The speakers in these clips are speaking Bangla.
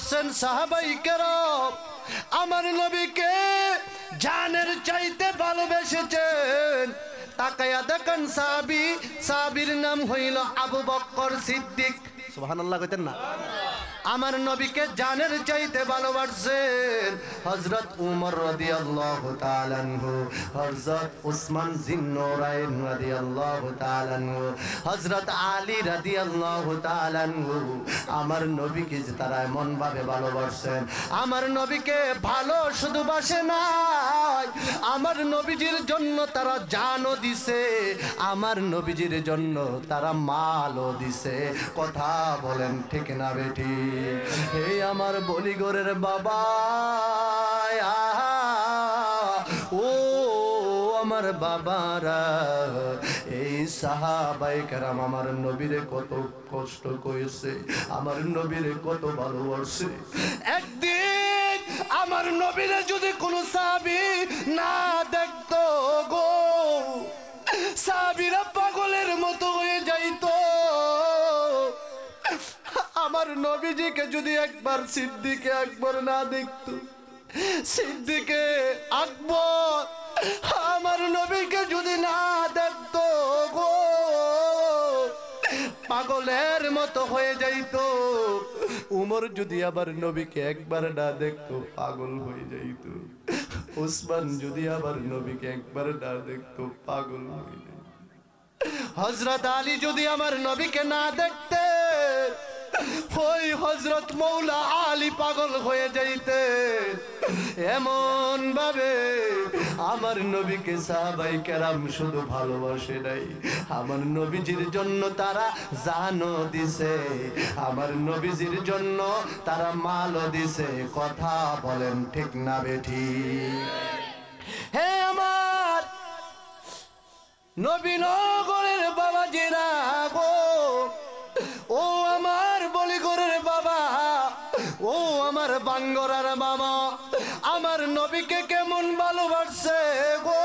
ভালোবাসছেন সাহাবায়ে কেরাম, আমার নবীকে জানের চাইতে ভালোবেসেছেন। তাকায়া দেখেন সাহাবীর নাম হইল আবু বকর সিদ্দিক। সুবহানাল্লাহ কইতেন না? আমার নবীকে জানের চাইতে ভালোবাসেন হযরত উমর রাদিয়াল্লাহু তাআলা আনহু, হযরত উসমান জিন্নুরাইন রাদিয়াল্লাহু তাআলা আনহু, হযরত আলী রাদিয়াল্লাহু তাআলা আনহু। আমার নবীকে যে তারা এমন ভাবে ভালোবাসেন, আমার নবীকে ভালো শুধু বাসে নাই, আমার নবীজির জন্য তারা জানও দিছে, আমার নবীজির জন্য তারা মালও দিছে। কথা বলেন ঠিক না বেটি? হে আমার বলিগরের বাবা, ও আমার বাবারা, এই সাহাবায়ে কেরাম আমার নবীরে কত কষ্ট করেছে, আমার নবীরে কত ভালোবাসে। একদিন আমার নবীরে যদি কোনো সাহাবী না দেখতো গো, সাহাবীরা পাগলের মতো হয়ে যাইতো। আমার নবীজিকে যদি একবার সিদ্দিকে আকবর না দেখতো, সিদ্দিকে আকবর আমার নবীকে যদি না দেখতো গো, পাগলের মতো হয়ে যাইতো। উমর যদি আবার নবীকে একবার না দেখতো, পাগল হয়ে যাইতো। উসমান যদি আবার নবীকে একবার না দেখতো, পাগল হয়ে যাইতো। হযরত আলী যদি আমার নবীকে না দেখতে, ওই হযরত মৌলা আলী পাগল হয়ে যাইতে। এমন ভাবে আমার নবীকে সাহাবায়ে কেরাম শুধু ভালোবাসে নাই, আমার নবীজির জন্য তারা জানও দিছে, আমার নবীজির জন্য তারা মালও দিছে। কথা বলেন ঠিক না বেঠি? হে আমার নবীনগরের বাবাজিরা গো, ও আমার বলিগরের বাবা, ও আমার বাঙ্গরার বাবা, আমার নবীকে কেমন ভালোবাসে গো।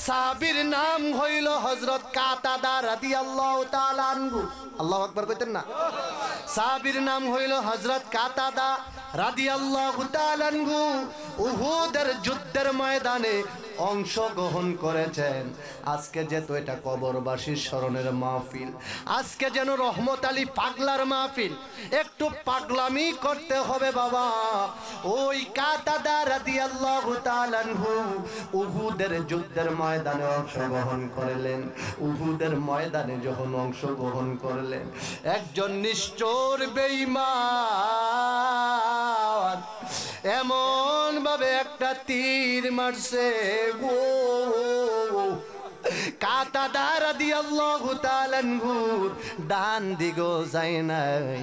সাহাবীর নাম হইল হযরত কাতাদা রাদিয়াল্লাহু তাআলা আনহু। আল্লাহু আকবার কইতেন না? সাহাবীর নাম হইল হযরত কাতাদা রাদিয়াল্লাহু তাআলা আনহু। উহুদের যুদ্ধের ময়দানে অংশগ্রহণ করেছেন। আজকে যেহেতু এটা কবরবাসীর স্মরণের মাহফিল, আজকে যেন রহমত আলী পাগলার মাহফিল, একটু পাগলামি করতে হবে বাবা। ওই কাতাদা রাদিয়াল্লাহু তাআলা আনহু উহুদের যুদ্ধের ময়দানে অংশগ্রহণ করলেন। উহুদের ময়দানে যখন অংশগ্রহণ করলেন, একজন নিষ্ঠুর বেঈমান এমন ভাবে একটা তীর মারছে গো, কাতাদা রাদিয়াল্লাহু তাআলা আনহু ডান দিকেও যায় নাই,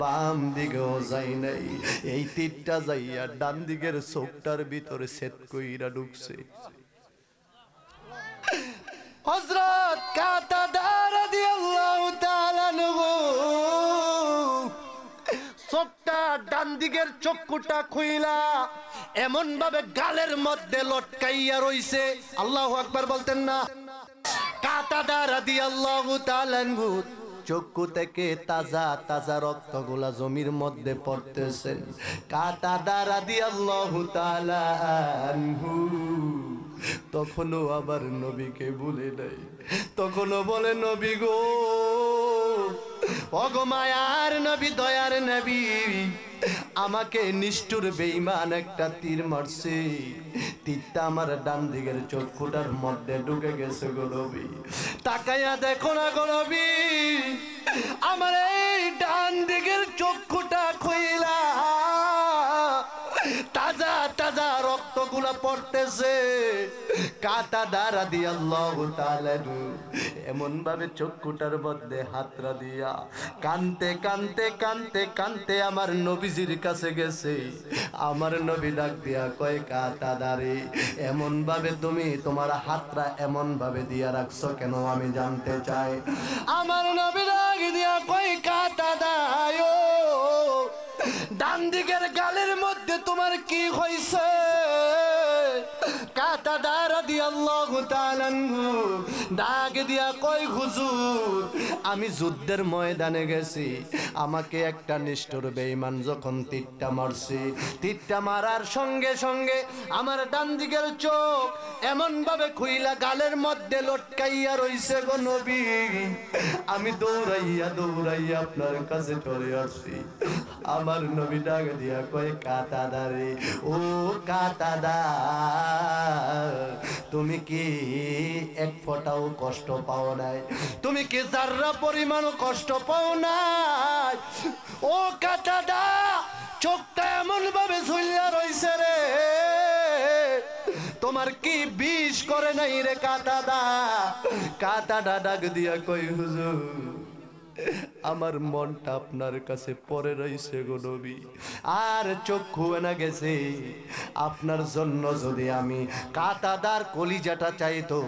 বাম দিকেও যায় নাই, এই তীরটা যাইয়া ডান দিকের চোখটার ভিতরে ছেদ কইরা ঢুকছে। হযরত কাতাদা রাদিয়াল্লাহু তাআলা আনহু চোখটা ডান দিকের চক্ষুটা খুইলা এমন ভাবে গালের মধ্যে লটকাইয়া রইছে। আল্লাহু আকবার বলতেন না? কাতাদা রাদিয়াল্লাহু তাআলা আনহু চক্ষু থেকে তাজা তাজা রক্তগুলা জমির মধ্যে পড়তেছেন। কাতাদা রাদিয়াল্লাহু তাআলা আনহু তখনও আবার নবীকে ভুলে নাই, তখনও বলে নবী গো, ওগো মায়ার নবী, দয়ার নবী, আমাকে নিষ্ঠুর বেঈমান একটা তীর মারছে, তীরটা আমার ডান দিকের চক্ষুটার মধ্যে ঢুকে গেছে গো নবী। তাকাইয়া দেখো না গো নবী, আমার এই ডান দিকের চক্ষুটা খুইলা তাজা তাজা রক্তগুলা পড়তেছে। কাতাদা রাদিয়াল্লাহু তাআলা এমন ভাবে চক্ষুটার মধ্যে হাতরা দিয়া কানতে কানতে কানতে কানতে আমার নবীজির কাছে গেছে। আমার নবী ডাক দিয়া কয়, কাতাদা রে, এমন ভাবে তুমি তোমার হাতরা এমন ভাবে দিয়া রাখছো কেন আমি জানতে চাই। আমার নবী ডাক দিয়া কয়, কাতাদা ও, ডান দিকের গালের মধ্যে তোমার কি হইছে? কাতাদা রাদিয়াল্লাহু তাআলা আনহু ডাক দিয়া কই হুজুর আমি যুদ্ধের ময়দানে গেছি আমাকে একটা নিষ্ঠুর বেঈমান যখন তীরটা মারছে তীরটা মারার সঙ্গে সঙ্গে আমার ডান দিকের চোখ এমন ভাবে খুইলা গালের মধ্যে লটকাইয়া রইছে গো নবী আমি দৌড়াইয়া আপনার কাছে চলে আসছি আমার নবী ডাক দিয়া কয় কাতাদা রে ও কাতাদা তুমি কি এক ফোঁটাও কষ্ট পাও নাই তুমি কি যারা পরিমাণ কষ্ট পাও নাই ও কাতাদা চোখটা এমন ভাবে ঝুলিয়া রইছে রে তোমার কি বিষ করে নাই রে কাতাদা কাতাদা ডাক দিয়া কই হুজুর আমার মনটা আপনার কাছে পড়ে রইছে গো নবী আর চক্ষু না গেছে আপনার জন্য যদি আমি কাতাদার কলিজাটা চাইতো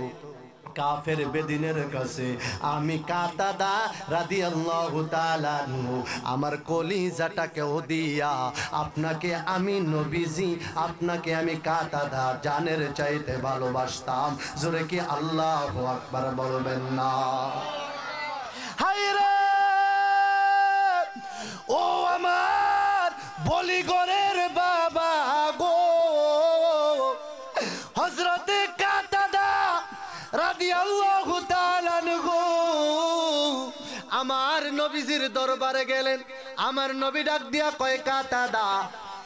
কাফের বেদিনের কাছে আমি কাতাদা রাদিয়াল্লাহু তাআলা আনহু আমার কলিজাটাকেও দিয়া আপনাকে আমি নবীজি আপনাকে আমি কাতাদা জানের চাইতে ভালোবাসতাম জোরে কি আল্লাহু আকবার বলবেন না হায়রে ও আমার বলিগরের বাবা গো হযরতে কাতাদা রাদিয়াল্লাহু তাআলা আনহু আমার নবীজির দরবারে গেলেন আমার নবী ডাক দিয়া কয় কাতাদা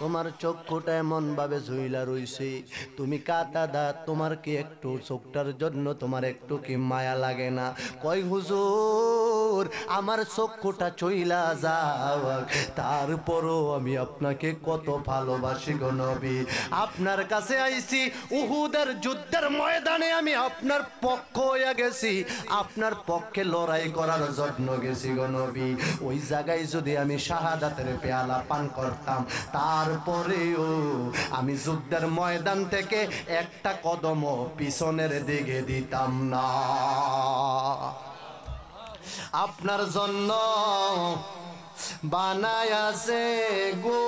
তোমার চক্ষুটা এমন ভাবে ঝুইলা রইছে তুমি কাতাদা তোমার কি একটু চোখটার জন্য তোমার একটু কি মায়া লাগে না কয় হুজুর আমার চক্ষুটা চইলা যাও তারপরও আমি আপনাকে কত ভালোবাসি গো নবী আপনার কাছে আইছি উহুদের যুদ্ধের ময়দানে আমি আপনার পক্ষ হয়ে গেছি আপনার পক্ষে লড়াই করার জন্য গেছি গো নবী ওই জায়গায় যদি আমি শাহাদাতের পেয়ালা পান করতাম তারপরেও আমি যুদ্ধের ময়দান থেকে একটা কদম পিছনের দিকে দিতাম না আপনার জন্য বানায়াছে গো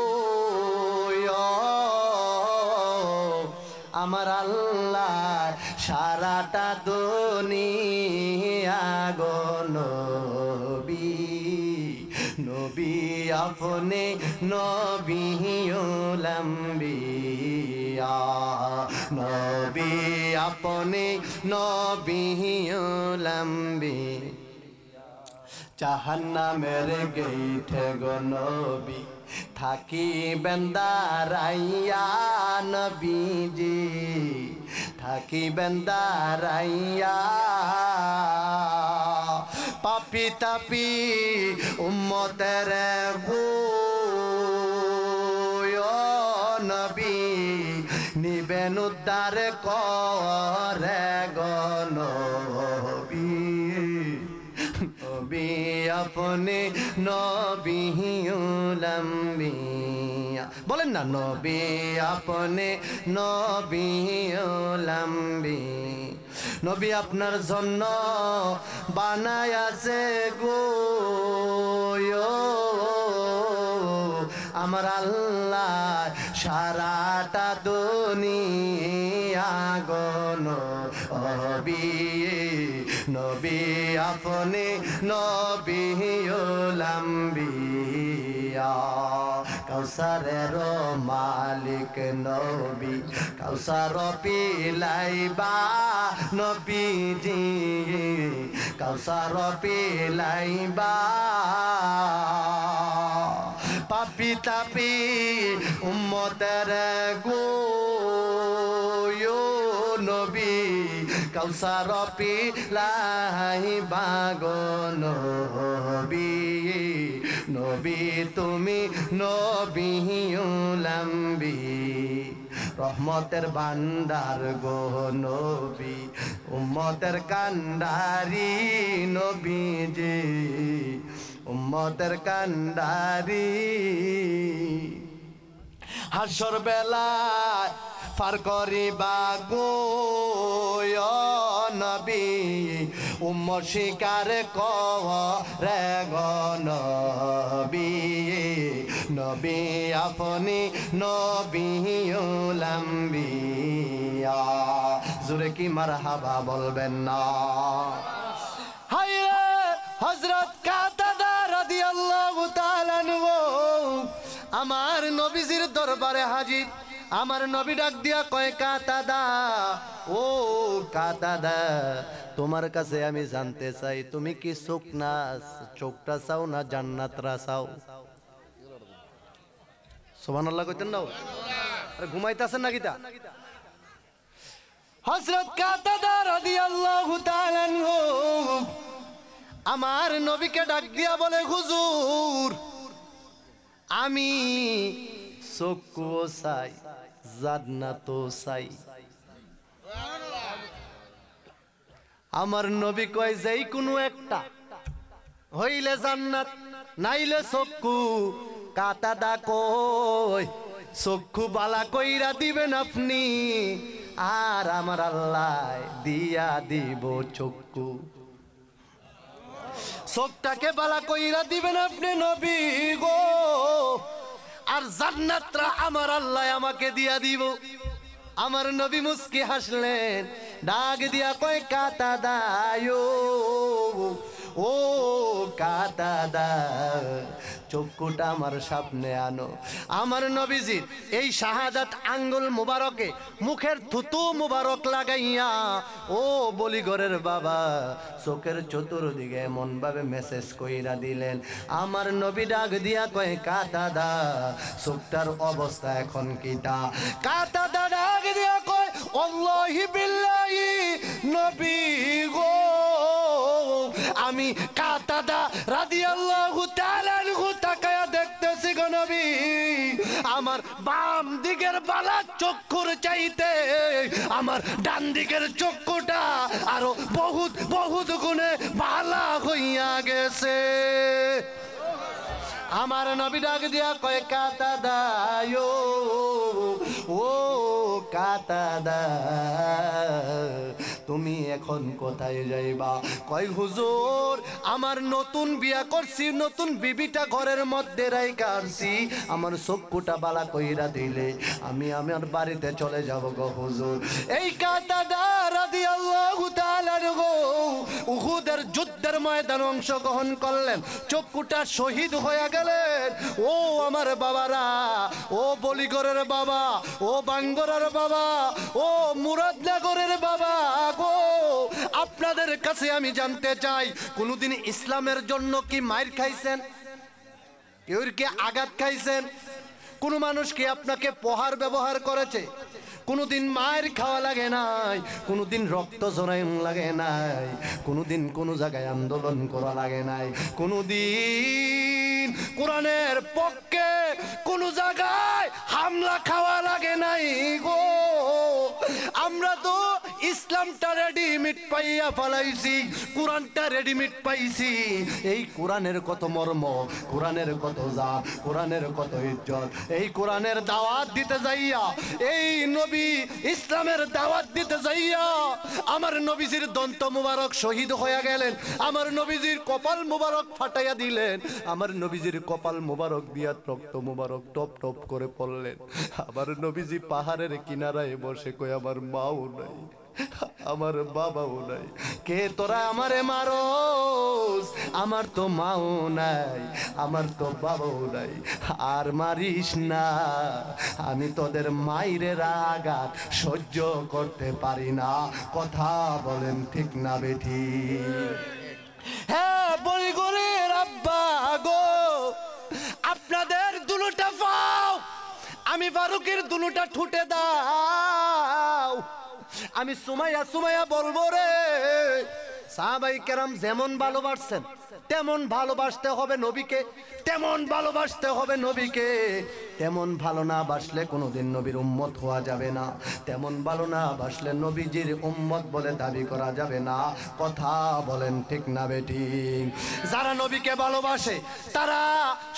আমার আল্লাহ সারাটা দুনিয়া গো নবী নবী আপনি নবী লম্বিয়া নবী আপনি নবী লম্বি জাহান্নামের গেইটে গো নবী থাকি বেন্দারাইয়া নবীজি থাকি বেন্দারাইয়া পাপি তাপি উম্মতের গো নবী নিবেন উদ্ধার করে গো নবী নবী আপনি নবী লম্বিয়া বলেন না নবী আপনি নবী লম্বি নবী আপনার জন্য বানায়াছে গো আমার আল্লাহ সারাটা দুনিয়া গো নবী নবী আপনি নবী লম্বিয়া কাউসারের মালিক নবী কাউসার পিলাইবা নবীজি কাউসার পিলাইবা পাপি তাপি উম্মতের গো নবী কাউসার পিলাইবা গো নবী নবী তুমি নবী লম্বি রহমতের ভান্ডার গো নবী উম্মতের কান্ডারি নবীজি উম্মতের কান্ডারি হাসর বেলায় পার করিবা গো নবী উম্মত শিকার করে গো নবী নবী আপনি নবী লম্বিয়া জোরে কি মারহাবা বলবেন না? হায়রে হযরত কাতাদা রাদিয়াল্লাহু তাআলা আনহু আমার নবীজির দরবারে হাজির। আমার নবী ডাক দিয়া কয়, কাতাদা, ও কাতাদা, তোমার কাছে আমি জানতে চাই তুমি কি চোখটা চাও না জান্নাতরা চাও? সুবহানাল্লাহ কইতেন না? আরে ঘুমাইতাছেন নাকি তা? হযরত কাতাদা রাদিয়াল্লাহু তাআলা আনহু আমার নবীকে ডাক দিয়া বলে, হুজুর, আমি চক্ষুও চাই জান্নাতও চাই। আমার নবী কয়, যেই কোনো একটা হইলে জান্নাত নাইলে চক্ষু। কাতাদা কই, চক্ষু বালা কইরা দিবেন আপনি, আর আমার আল্লাহ দিয়া দিব চক্ষু। চোখটাকে বালা কইরা দিবেন আপনি নবী গো, আর জান্নাতরা আমার আল্লাহ আমাকে দিয়া দিব। আমার নবী মুস্কি হাসলেন, ডাক দিয়া কয়, কাতাদা, ও কাতাদা, চক্ষুটা আমার সামনে আনো। আমার নবীজির এই শাহাদাত আঙ্গুল মুবারকে মুখের থুতু মুবারক লাগাইয়া ও বলিগরের বাবা চোখের চতুর্দিকে এমন ভাবে মেসেজ কইরা দিলেন। আমার নবী ডাক দিয়া কয়, কাতাদা, চোখটার অবস্থা এখন কিটা? কাতাদা ডাক দিয়া কয়, আল্লাহি বিল্লাহি নবী গো, আমি কাতাদা রাদিয়াল্লাহু তাআলা আনহু তাকায়া দেখতেছি গো নবী, আমার বাম দিকের বালা চক্ষুর চাইতে আমার ডান দিকের চক্ষুটা আরো বহুত বহুত গুণে ভালো হইয়া গেছে। আমার নবী ডাক দিয়া কয়, কাতাদা, ও কাতাদা, তুমি এখন কোথায় যাইবা? কয়, হুজুর, আমার নতুন বিয়া করছি, নতুন বিবিটা ঘরের মধ্যে রাইখা আসছি, আমার চক্ষুটা বালা কইরা দিলে আমি আমার বাড়িতে চলে যাব গো হুজুর। এই কাতাদা রাদিয়াল্লাহু তাআলা আনহু উহুদের যুদ্ধের ময়দানে অংশগ্রহণ করলেন, চক্ষুটা শহীদ হয়ে গেলেন। ও আমার বাবারা, ও বলিগরের বাবা, ও বাঙ্গরের বাবা, ও মুরাদনগরের বাবা গো, আপনাদের কাছে আমি জানতে চাই, কোনদিন ইসলামের জন্য কি মাইর খাইছেন? কেউ কি আঘাত খাইছেন? কোন মানুষ কি আপনাকে প্রহার ব্যবহার করেছে? কোনদিন মায়ের খাওয়া লাগে নাই, কোনদিন রক্ত ঝরাইন লাগে নাই, কোনদিন কোন জায়গায় আন্দোলন করা লাগে নাই, কোনদিন কোরআনের পক্ষে কোন জায়গায় হামলা খাওয়া লাগে নাই গো। আমরা তো ইসলামটা রেডিমেড পাইয়া ফেলাইছি, কোরআনটা রেডিমেড পাইছি। এই কোরআনের কত মর্ম, কোরআনের কত জাত, কোরআনের কত ইজ্জত, এই কোরআনের দাওয়াত দিতে যাইয়া, এই নবী ইসলামের দাওয়াত দিতে যাইয়া আমার নবীজির দন্ত মুবারক শহীদ হয়ে গেলেন, আমার নবীজির কপাল মুবারক ফাটাইয়া দিলেন, আমার নবীজির কপাল মুবারক দিয়া রক্ত মুবারক টপ টপ করে পড়লেন। আমার নবীজি পাহাড়ের কিনারায় বসে কই, আমার মাও নাই, আমার বাবাও নাই, কে তোরা আমারে মারোস? আমার তো মাও নাই, আমার তো বাবাও নাই, আর মারিস না, আমি তোদের মাইরের আঘাত সহ্য করতে পারি না। কথা বলেন ঠিক না বেঠি? হ্যাঁ, বলি করে আব্বা গো, আপনাদের দুলুটা পাও, আমি ফারুকের দুলুটা ঠুটে দাও। আমি সুমাইয়া সুমাইয়া বলবো রে, সাহাবাই কেরাম যেমন ভালোবাসছেন তেমন ভালোবাসতে হবে নবীকে, তেমন ভালোবাসতে হবে নবীকে। তেমন ভালো না বাসলে কোনোদিন নবীর উম্মত হওয়া যাবে না, তেমন ভালো না বাসলে নবীজির উম্মত বলে দাবি করা যাবে না। কথা বলেন ঠিক না বেটি? যারা নবীকে ভালোবাসে তারা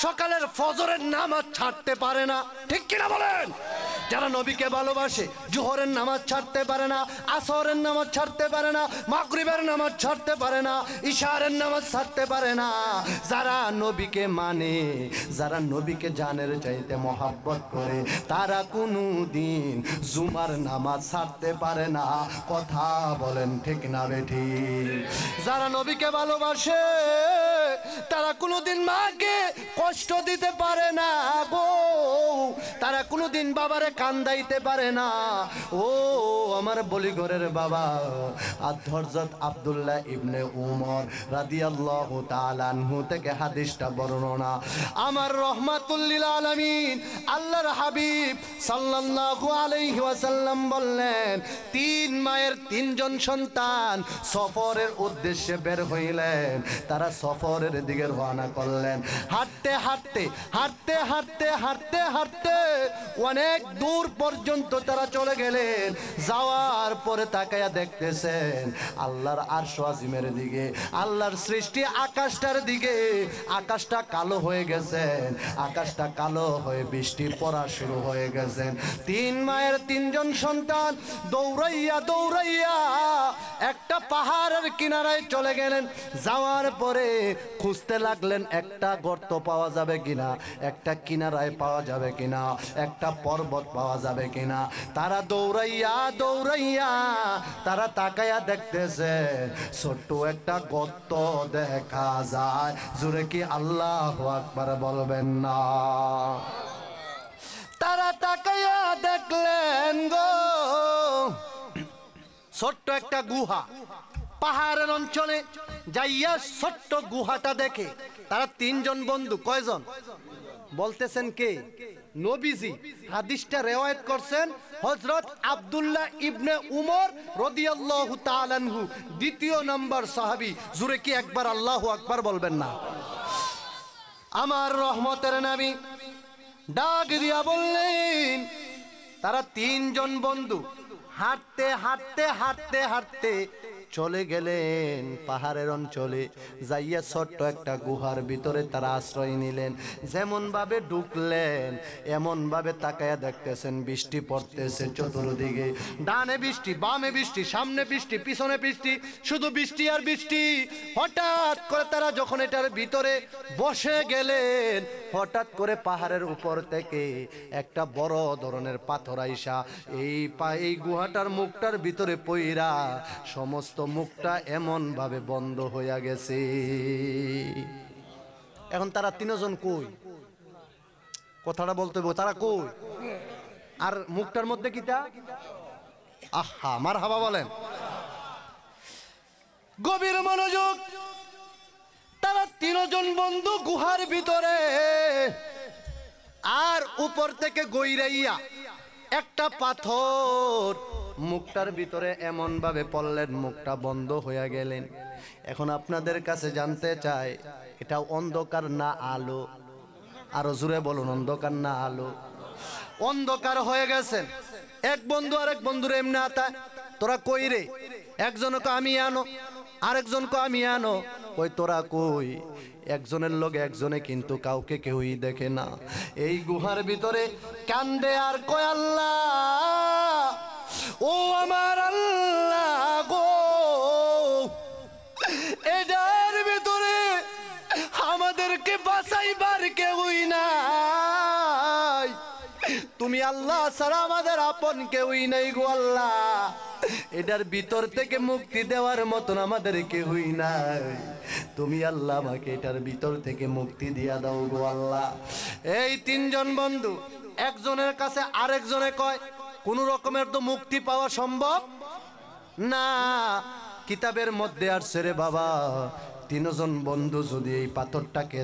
সকালের ফজরের নামাজ ছাড়তে পারে না, ঠিক কিনা বলেন? যারা নবীকে ভালোবাসে জোহরের নামাজ ছাড়তে পারে না, আসরের নামাজ ছাড়তে পারে না, মাগরিবের নামাজ ছাড়তে পারে না, ইশারের নামাজ ছাড়তে পারে না। যারা নবীকে মানে, যারা নবীকে জানের চাইতে মহাব্বত করে, তারা কোনো দিন জুমার নামাজ ছাড়তে পারে না। কথা বলেন ঠিক না বেঠি? যারা নবীকে ভালোবাসে তারা কোনোদিন মাকে কষ্ট দিতে পারে না গো, তারা কোনোদিন বাবারে কান্দাইতে পারে না। ও আমার বলিঘরের বাবা হযরত আব্দুল্লাহ ইবনে উমর রাদিয়াল্লাহু তাআলা আনহু থেকে হাদিসটা বর্ণনা। আমার রহমাতুল লিল আলামিন আল্লাহর হাবিব সাল্লাল্লাহু আলাইহি ওয়াসাল্লাম বললেন, 3 মায়ের 3 জন সন্তান সফরের উদ্দেশ্যে বের হইলেন। তারা সফরের দিকে রওনা করলেন। হাঁটতে হাঁটতে হাঁটতে হাঁটতে হাঁটতে হাঁটতে অনেক দূর পর্যন্ত তারা চলে গেলেন। যাওয়ার পরে তাকায়া দেখতেছেন আল্লাহর আরশ আজিমের দিকে, আল্লাহর সৃষ্টি আকাশটার দিকে। আকাশটা কালো হয়ে গেছে, আকাশটা কালো হয়ে বৃষ্টি পড়া শুরু হয়ে গেছে। 3 মায়ের 3 জন সন্তান দৌড়াইয়া দৌড়াইয়া একটা পাহাড়ের কিনারায় চলে গেলেন। যাওয়ার পরে খুঁজতে লাগলেন একটা গর্ত পাওয়া যাবে কিনা, একটা কিনারায় পাওয়া যাবে কিনা, একটা পর্বত পাওয়া যাবে কিনা। তারা দৌড়াইয়া দৌড়াইয়া তারা তাকায়া দেখতেছে ছোট্ট একটা গর্ত দেখা যায়। জোরে কি আল্লাহু আকবার বলবেন না? তারা তাকায়া দেখলেন গো ছোট্ট একটা গুহা। পাহাড়ের অঞ্চলে যাইয়া ছোট্ট গুহাটা দেখে তারা 3 জন বন্ধু, কয়জন বলতেছেন কে? নবীজি। হাদিসটা রিওয়ায়াত করছেন হযরত আব্দুল্লাহ ইবনে উমর রাদিয়াল্লাহু তাআলা আনহু, 2য় নম্বর সাহাবী। জোরে কি একবার আল্লাহু আকবার বলবেন না? আমার রহমতের নবী ডাক দিয়া বললেন, তারা 3 জন বন্ধু হাঁটতে হাঁটতে হাঁটতে হাঁটতে চলে গেলেন পাহাড়ের অঞ্চলে। যাইয়া ছোট্ট একটা গুহার ভিতরে তারা আশ্রয় নিলেন। যেমন ভাবে ঢুকলেন এমন ভাবে তাকায়া দেখতেছেন বৃষ্টি পড়তেছে চতুর্দিকে। ডানে বৃষ্টি, বামে বৃষ্টি, সামনে বৃষ্টি, পিছনে বৃষ্টি, শুধু বৃষ্টি আর বৃষ্টি। হঠাৎ করে তারা যখন এটার ভিতরে বসে গেলেন, হঠাৎ করে পাহাড়ের উপর থেকে একটা বড় ধরনের পাথর আইসা এই গুহাটার মুখটার ভিতরে পইরা সমস্ত মুখটা এমন ভাবে বন্ধ হইয়া গেছে। এখন তারা 3 জন কই? কথাটা বলতে হবে, তারা কই? আর মুখটার মধ্যে কিটা? আহা মারহাবা বলেন। গভীর মনোযোগ। তারা 3 জন বন্ধু গুহার ভিতরে, আর উপর থেকে গইরাইয়া একটা পাথর মুখটার ভিতরে এমন ভাবে পড়লেন, মুখটা বন্ধ হয়ে গেলেন। এখন আপনাদের কাছে জানতে চাই, এটা অন্ধকার না আলো? আরো জোরে বলুন, অন্ধকার না আলো? অন্ধকার হয়ে গেছেন। এক বন্ধু আরেক বন্ধুর এমনি আতা, তোরা কই রে? একজনকে আমি আনো, আরেকজনকে আমি আনো। কই তোরা কই? একজনের লোক একজনে কিন্তু কাউকে কেউই দেখে না। এই গুহার ভিতরে কান্দে আর কয় আল্লাহ, ও আমার আল্লাহ গো, এটার ভিতরে আমাদেরকে বাঁচাইবার কেউই নাই। তুমি আল্লাহ ছাড়া আমাদের আপন কেউই নাই গো আল্লাহ। এটার ভিতর থেকে মুক্তি দেওয়ার মতন আমাদের কেউই নাই। তুমি আল্লাহ আমাকে এটার ভিতর থেকে মুক্তি দিয়া দাও গো আল্লাহ। এই 3 জন বন্ধু একজনের কাছে আরেকজনে কয়, কোন রকমের তো মুক্তি পাওয়া সম্ভব না। কিতাবের মধ্যে আসছে রে বাবা, 3 জন বন্ধু যদি এই পাথরটাকে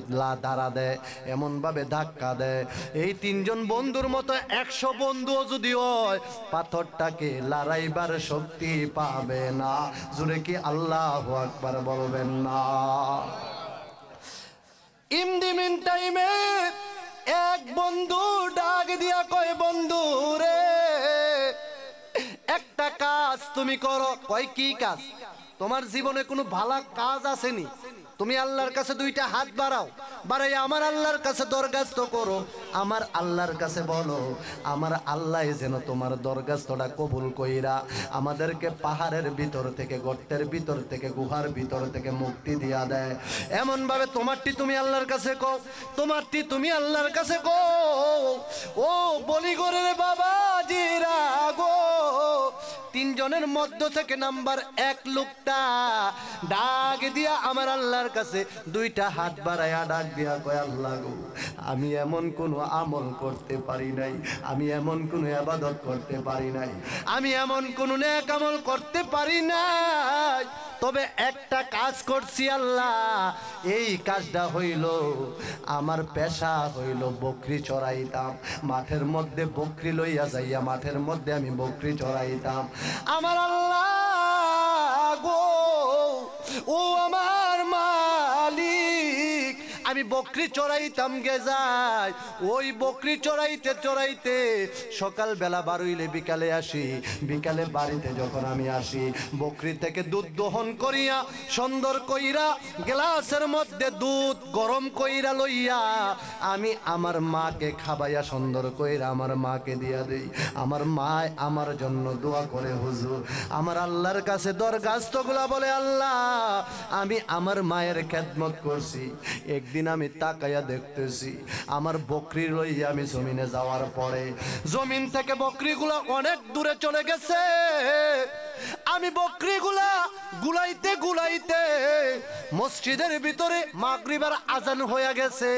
দাঁড়া দেয়, এমন ভাবে ধাক্কা দেয়, এই 3 জন বন্ধুর মতো 100 বন্ধুও যদি হয়, পাথরটাকে লড়াইবার শক্তি পাবে না। জোরে কি আল্লাহু আকবার বলবেন না? ইন দি মিন টাইমে এক বন্ধু ডাক দিয়া কয়, বন্ধু রে একটা কাজ তুমি করো। কয় কি কাজ? তোমার জীবনে কোনো ভালো কাজ আসেনি? তুমি আল্লাহর কাছে 2টা হাত বাড়াও, বারে আমার আল্লাহর কাছে দরখাস্ত করো, আমার আল্লাহর কাছে বলো, আমার আল্লাহ যেন তোমার দরখাস্তটা কবুল কইরা আমাদেরকে পাহাড়ের ভিতর থেকে, গর্তের ভিতর থেকে, গুহার ভিতর থেকে মুক্তি দিয়া দেয়। এমন ভাবে তোমারটি তুমি আল্লাহর কাছে কও, তোমারটি তুমি আল্লাহর কাছে কও। ও বলিগরের বাবাজিরা গো, তিনজনের মধ্য থেকে নাম্বার 1 লোকটা ডাক দিয়া আমার আল্লাহর কাছে দুইটা হাত বাড়ায়া ডাক দিয়া কয়, আল্লাহ গো, আমি এমন কোনো আমল করতে পারি নাই, আমি এমন কোনো ইবাদত করতে পারি নাই, আমি এমন কোনো নেক আমল করতে পারি নাই, তবে একটা কাজ করছি আল্লাহ। এই কাজটা হইল, আমার পেশা হইল বকরি চড়াইতাম, মাঠের মধ্যে বকরি লইয়া যাইয়া মাঠের মধ্যে আমি বকরি চড়াইতাম। আমার আল্লাহ গো, ও আমার মালিক, আমি বকরি চড়াইতাম গে যাই, ওই বকরি চড়াইতে চড়াইতে সকাল বেলা বারুইলে বিকালে আসি, বিকালে বাড়িতে যখন আমি আসি, বকরি থেকে দুধ দহন করিয়া সুন্দর কইরা গ্লাসের মধ্যে দুধ গরম কইরা লইয়া আমি আমার মাকে খাবাইয়া সুন্দর কইরা আমার মাকে দিয়া দেই। আমার মা আমার জন্য দোয়া করে, হুজুর আমার আল্লাহর কাছে দরখাস্তগুলা বলে, আল্লাহ আমি আমার মায়ের খেদমত করছি। একদিন আমি তাকাইয়া দেখতেছি আমার বকরি লইয়া আমি জমিনে যাওয়ার পরে জমিন থেকে বকরিগুলা অনেক দূরে চলে গেছে। আমি বকরিগুলা গুলাইতে গুলাইতে মসজিদের ভিতরে মাগরিবের আজান হয়ে গেছে।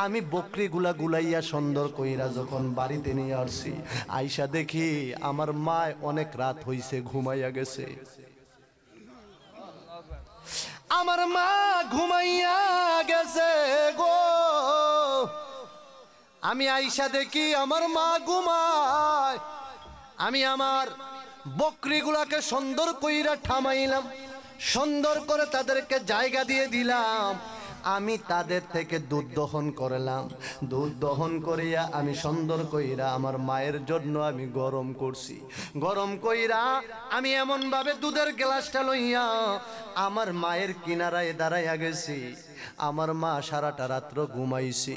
আমি বকরিগুলা গুলাইয়া সুন্দর কইরা যখন বাড়িতে নিয়ে আসছি, আইসা দেখি আমার মা অনেক রাত হইছে, ঘুমাইয়া গেছে। আমার মা ঘুমাইয়া গেছে গো। আমি আইসা দেখি আমার মা ঘুমায়। আমি আমার বকরিগুলাকে সুন্দর কইরা থামাইলাম, সুন্দর করে তাদেরকে জায়গা দিয়ে দিলাম। আমি তাদের থেকে দুধ দহন করলাম, দুধ দহন করিয়া আমি সুন্দর কইরা আমার মায়ের জন্য আমি গরম করছি। গরম কইরা আমি এমন ভাবে দুধের গ্লাসটা লইয়া আমার মায়ের কিনারায় দাঁড়াইয়া গেছি। আমার মা সারাটা রাত্র ঘুমাইছি।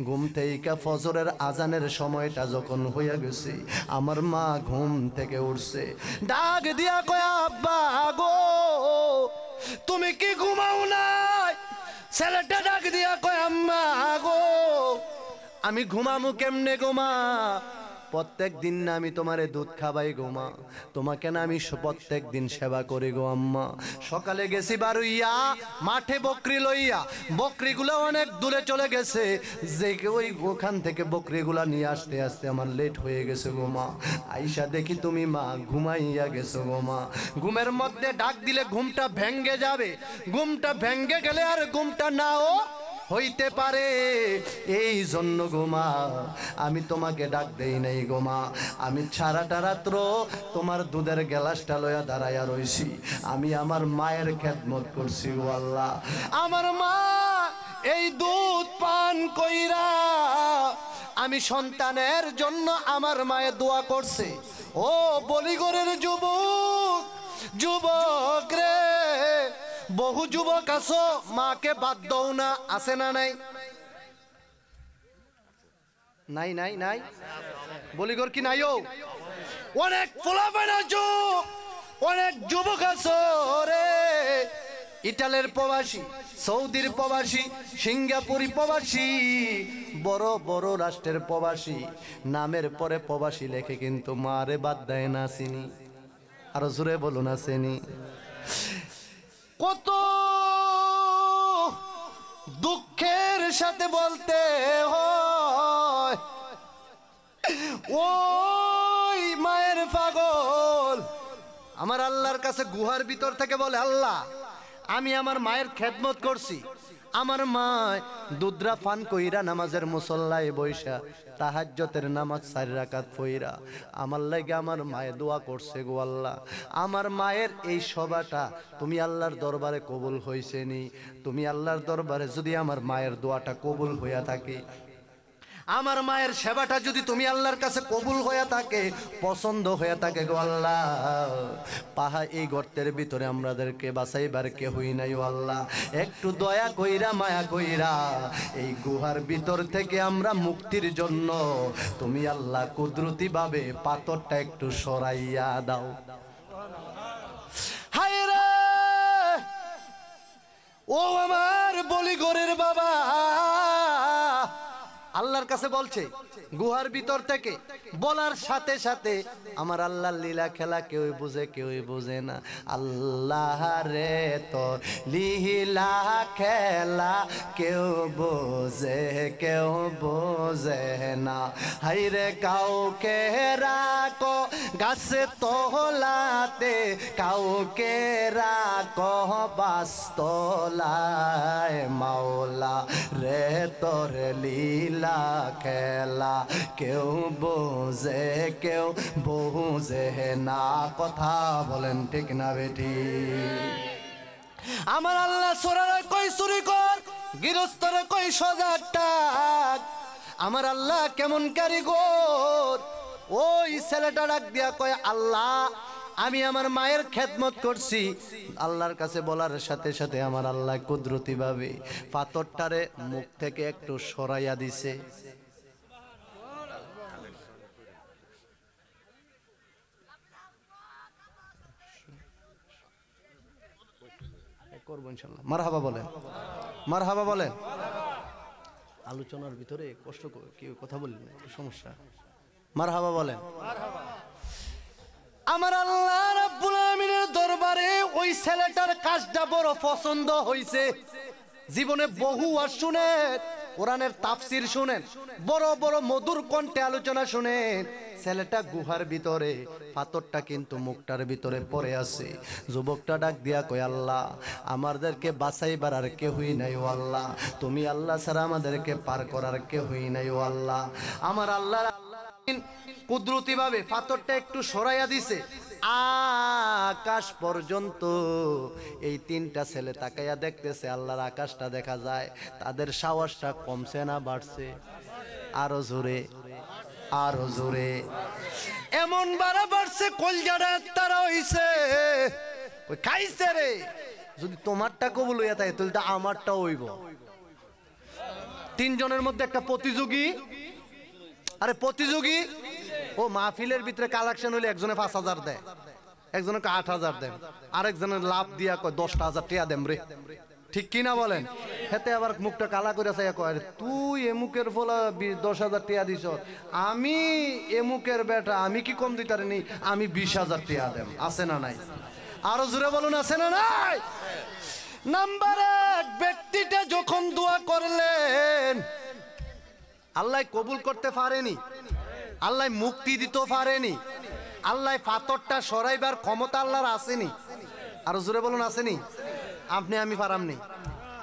ঘুম থেকে ফজরের আজানের সময়টা যখন হইয়া গেছে, আমার মা ঘুম থেকে উঠছে, ডাক দিয়া কয়, আব্বা গো, তুমি কি ঘুমাও নাই? ছেলেটা ডাক দিয়া কয়, আম্মা গো, আমি ঘুমামু কেমনে গো মা? প্রত্যেক দিন না আমি তোমারে দুধ খাবাই গো মা, তোমাকে না আমি প্রত্যেক দিন সেবা করি গো আম্মা। সকালে গেছি বারুইয়া মাঠে বকরি লইয়া, বকরিগুলো অনেক দূরে চলে গেছে, যে ওই ওখান থেকে বকরিগুলা নিয়ে আসতে আসতে আমার লেট হয়ে গেছে গো মা। আইসা দেখি তুমি মা ঘুমাইয়া গেছো গো মা। ঘুমের মধ্যে ডাক দিলে ঘুমটা ভেঙ্গে যাবে, ঘুমটা ভেঙ্গে গেলে আর ঘুমটা নাও হইতে পারে। এই জন্য গো মা আমি তোমাকে ডাক দেই নাই গো মা। আমি সারাটা রাত্র তোমার দুধের গ্লাসটা লইয়া দাঁড়াইয়া রইছি, আমি আমার মায়ের খেদমত করছি গো আল্লাহ। আমার মা এই দুধ পান কইরা আমি সন্তানের জন্য আমার মায়ের দোয়া করছে। ও বলিগরের যুবক, যুবক রে, বহু যুবক আছো মাকে বাদ দাও না, আছে না নাই? নাই নাই নাই বলিগর কি নাইও? অনেক পোলাপান আছো, অনেক যুবক আছো রে, ইটালির প্রবাসী, সৌদির প্রবাসী, সিঙ্গাপুরি প্রবাসী, বড় বড় রাষ্ট্রের প্রবাসী, নামের পরে প্রবাসী লেখে কিন্তু মারে বাদ দেয় না। চিনি? আরো জোরে বলো না চিনি? কত দুঃখের সাথে বলতে হয়, ওই মায়ের পাগল আমার আল্লাহর কাছে গুহার ভিতর থেকে বলে, আল্লাহ আমি আমার মায়ের খেদমত করছি, আমার মা দুধরা পান কইরা নামাজের মুসল্লায় বৈশা তাহাজ্জতের নামাজ 4 রাকাত পইরা আমার লাগে আমার মায়ে দোয়া করছে গো আল্লাহ। আমার মায়ের এই সভাটা তুমি আল্লাহর দরবারে কবুল হইছে নি? তুমি আল্লাহর দরবারে যদি আমার মায়ের দোয়াটা কবুল হইয়া থাকে, আমার মায়ের সেবাটা যদি তুমি আল্লাহর কাছে কবুল হয়ে থাকে, পছন্দ হয়ে থাকে গো আল্লাহ, পাহা এই গর্তের ভিতরে আমাদেরকে বাঁচাইবার কেহই নাই ও আল্লাহ, একটু দয়া কইরা মায়া কইরা এই গুহার ভিতর থেকে আমরা মুক্তির জন্য তুমি আল্লাহ কুদরতি ভাবে পাথরটা একটু সরাইয়া দাও। হায় রে ও আমার বলিগরের বাবা, আল্লাহর কাছে বলছে গুহার ভিতর থেকে, বলার সাথে সাথে আমার আল্লাহর লীলা খেলা কেউই বুঝে কেউই বুঝে না। আল্লাহ রে তোর লীলা খেলা কেউ বোঝে কেউ বোঝে না। হাইরে কাউকে রাখো গাছে তোলাতে, কাউকে রাখো বাস্তলায়, মাওলা রে তোর লীলা খেলা কেউ বোঝে কেউ বোঝে না। কথা বলেন ঠিক না বেটি? আমার আল্লাহ চোরারে কই চুরি কর, গৃহস্থরে কই সজাগ থাক। আমার আল্লাহ কেমন কারিগর, ওই ছেলেটা ডাক দিয়া কয় আল্লাহ আমি আমার মায়ের খেদমত করছি। আল্লাহর কাছে বলার সাথে সাথে আমার আল্লাহ কুদরতি ভাবে পাথরটারে মুখ থেকে একটু সরাইয়া দিছে। করবো ইনশাল্লাহ। মারহাবা বলেন, মারহাবা বলেন। আলোচনার ভিতরে কষ্ট কেউ কথা বললেন, সমস্যা। মারহাবা বলেন। আমার আল্লাহ রাব্বুল আমিনের দরবারে ওই ছেলেটার কাজটা বড় পছন্দ হইছে। জীবনে বহু ওয়াজ শুনেন, কোরআনের তাফসীর শুনেন, বড় বড় মধুর কণ্ঠে আলোচনা শুনেন। ছেলেটা গুহার ভিতরে, পাথরটা কিন্তু মুখটার ভিতরে পড়ে আছে। যুবকটা ডাক দিয়া কয় আল্লাহ আমাদেরকে বাঁচাইবার আর কেউই নাই ও আল্লাহ, তুমি আল্লাহ ছাড়া আমাদেরকে পার করার কেউই নাই ও আল্লাহ। আমার আল্লাহ কুদরতি ভাবে পাথরটা একটু সরাইয়া দিছে। আকাশ পর্যন্ত এই তিনটা ছেলে তাকাইয়া দেখতেছে, আল্লাহর আকাশটা দেখা যায়। তাদের সাহসটা কমছে না বাড়ছে? আরো জোরে, আরো জোরে। এমন বাড়া বাড়ছে কলজাটা তারা হইছে ওই খাইছে রে। যদি তোমারটা কবুল হইয়া থাকে তাহলে আমারটাও হইব। তিনজনের মধ্যে একটা প্রতিযোগী, আরে প্রতিযোগী। ও মাহফিলের ভিতরে কালেকশন হইলে একজনে 5,000 দেয়, একজনকে 8,000 দেন, আরেকজনের লাভ দিয়া কয় 10,000 টাকা দেম রে। ঠিক কিনা বলেন? হেতে আবার মুখটা কালা করে চাইয়া কয় তুই এমুকের ফলা 10,000 টাকা দিছ, আমি এমুকের বেটা আমি কি কম দিতারে নি, আমি 20,000 টাকা দেম। আছে না নাই? আরো জোরে বলুন আছে না নাই? নাম্বার 1 ব্যক্তিটা যখন দোয়া করলেন আল্লাহ কবুল করতে পারেনি, আল্লাহ মুক্তি দিতে পারেনি, আল্লাহ পাথরটা সরাইবার ক্ষমতা আল্লাহর আসেনি। আরো জোরে বলুন আসেনি? আপনি আমি পারামনি।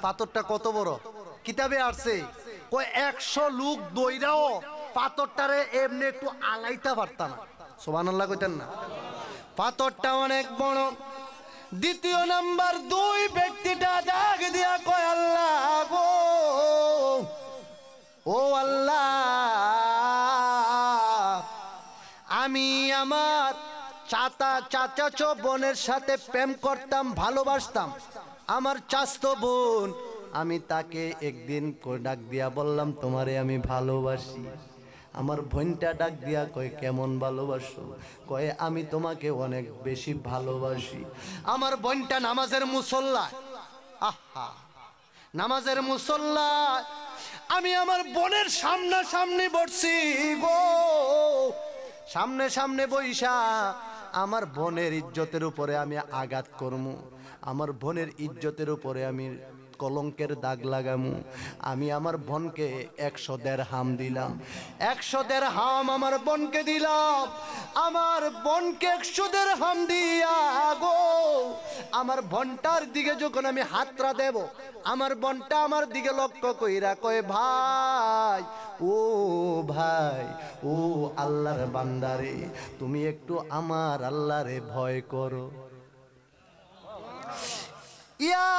পাথরটা কত বড়, কিতাবে আসছে কয় 100 লোক দইরাও পাথরটারে এমনি একটু আলাইতে পারতাম না। সুবহানাল্লাহ কইতেন না? পাথরটা অনেক বড়। দ্বিতীয় নাম্বার 2 ব্যক্তিটা ডাক দিয়া কয় আল্লাহ গো, ও আল্লাহ আমি আমার চাচাচো বোনের সাথে প্রেম করতাম, ভালোবাসতাম। আমার চাচতো বোন, আমি তাকে একদিন ডাক দিয়া বললাম তোমারে আমি ভালোবাসি। আমার বোনটা ডাক দিয়া কয় কেমন ভালোবাসো? কয় আমি তোমাকে অনেক বেশি ভালোবাসি। আমার বোনটা নামাজের মুসল্লা, আহা নামাজের মুসল্লা। আমি আমার বোনের সামনাসামনি বসছি গো, সামনে সামনে বইসা আমার বোনের ইজ্জতের উপরে আমি আঘাত করমু, আমার বোনের ইজ্জতের উপরে আমি কলঙ্কের দাগ লাগামু। আমি আমার বোনকে 100 দিরহাম দিলাম, 100 দিরহাম আমার বোনকে দিলাম। আমার বোনকে 100 দিরহাম দিয়া গো আমার বোনটার দিকে যখন আমি হাতটা দেব, আমার বোনটা আমার দিকে লক্ষ্য কইরা কয় ভাই, ও ভাই, ও আল্লাহর বান্দারে তুমি একটু আমার আল্লাহরে ভয় করো। ইয়া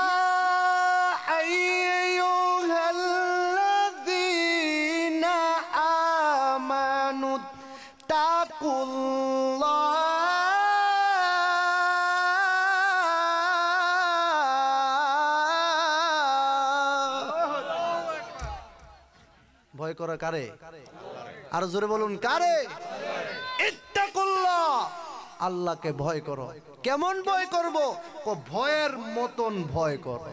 আইয়ুহাল্লাযীনা ভয় করে কারে? আর জোরে বলুন কারে? ইত্তাকুল্লাহ, আল্লাহকে ভয় করো। কেমন ভয় করব? ভয়ের মতন ভয় করো।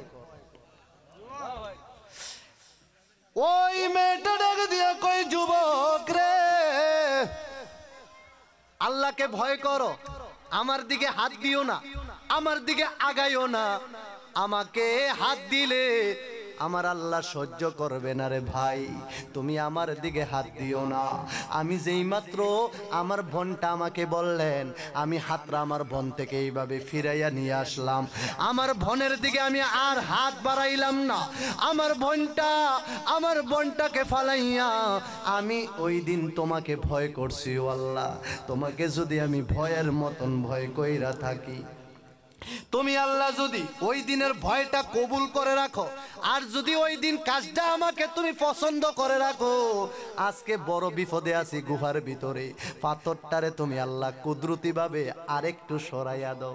ওই মেয়েটা ডাক দিয়ে কই, যুবক রে, আল্লাহকে ভয় করো, আমার দিকে হাত দিও না, আমার দিকে আগাইও না। আমাকে হাত দিলে আমার আল্লাহ সহ্য করবে না রে ভাই, তুমি আমার দিকে হাত দিও না। আমি যেই মাত্র আমার বোনটা আমাকে বললেন, আমি হাতটা আমার বোন থেকে এইভাবে ফিরাইয়া নিয়ে আসলাম। আমার বোনের দিকে আমি আর হাত বাড়াইলাম না। আমার বোনটাকে ফালাইয়া আমি ওই দিন তোমাকে ভয় করছি। ও আল্লাহ, তোমাকে যদি আমি ভয়ের মতন ভয় কইরা থাকি, তুমি আল্লাহ যদি ওই দিনের ভয়টা কবুল করে রাখো, আর যদি ওই দিন কাজটা আমাকে তুমি পছন্দ করে রাখো, আজকে বড় বিপদে আছি গুহার ভিতরে, পাথরটারে তুমি আল্লাহ কুদরতি ভাবে আরেকটু সরাইয়া দাও।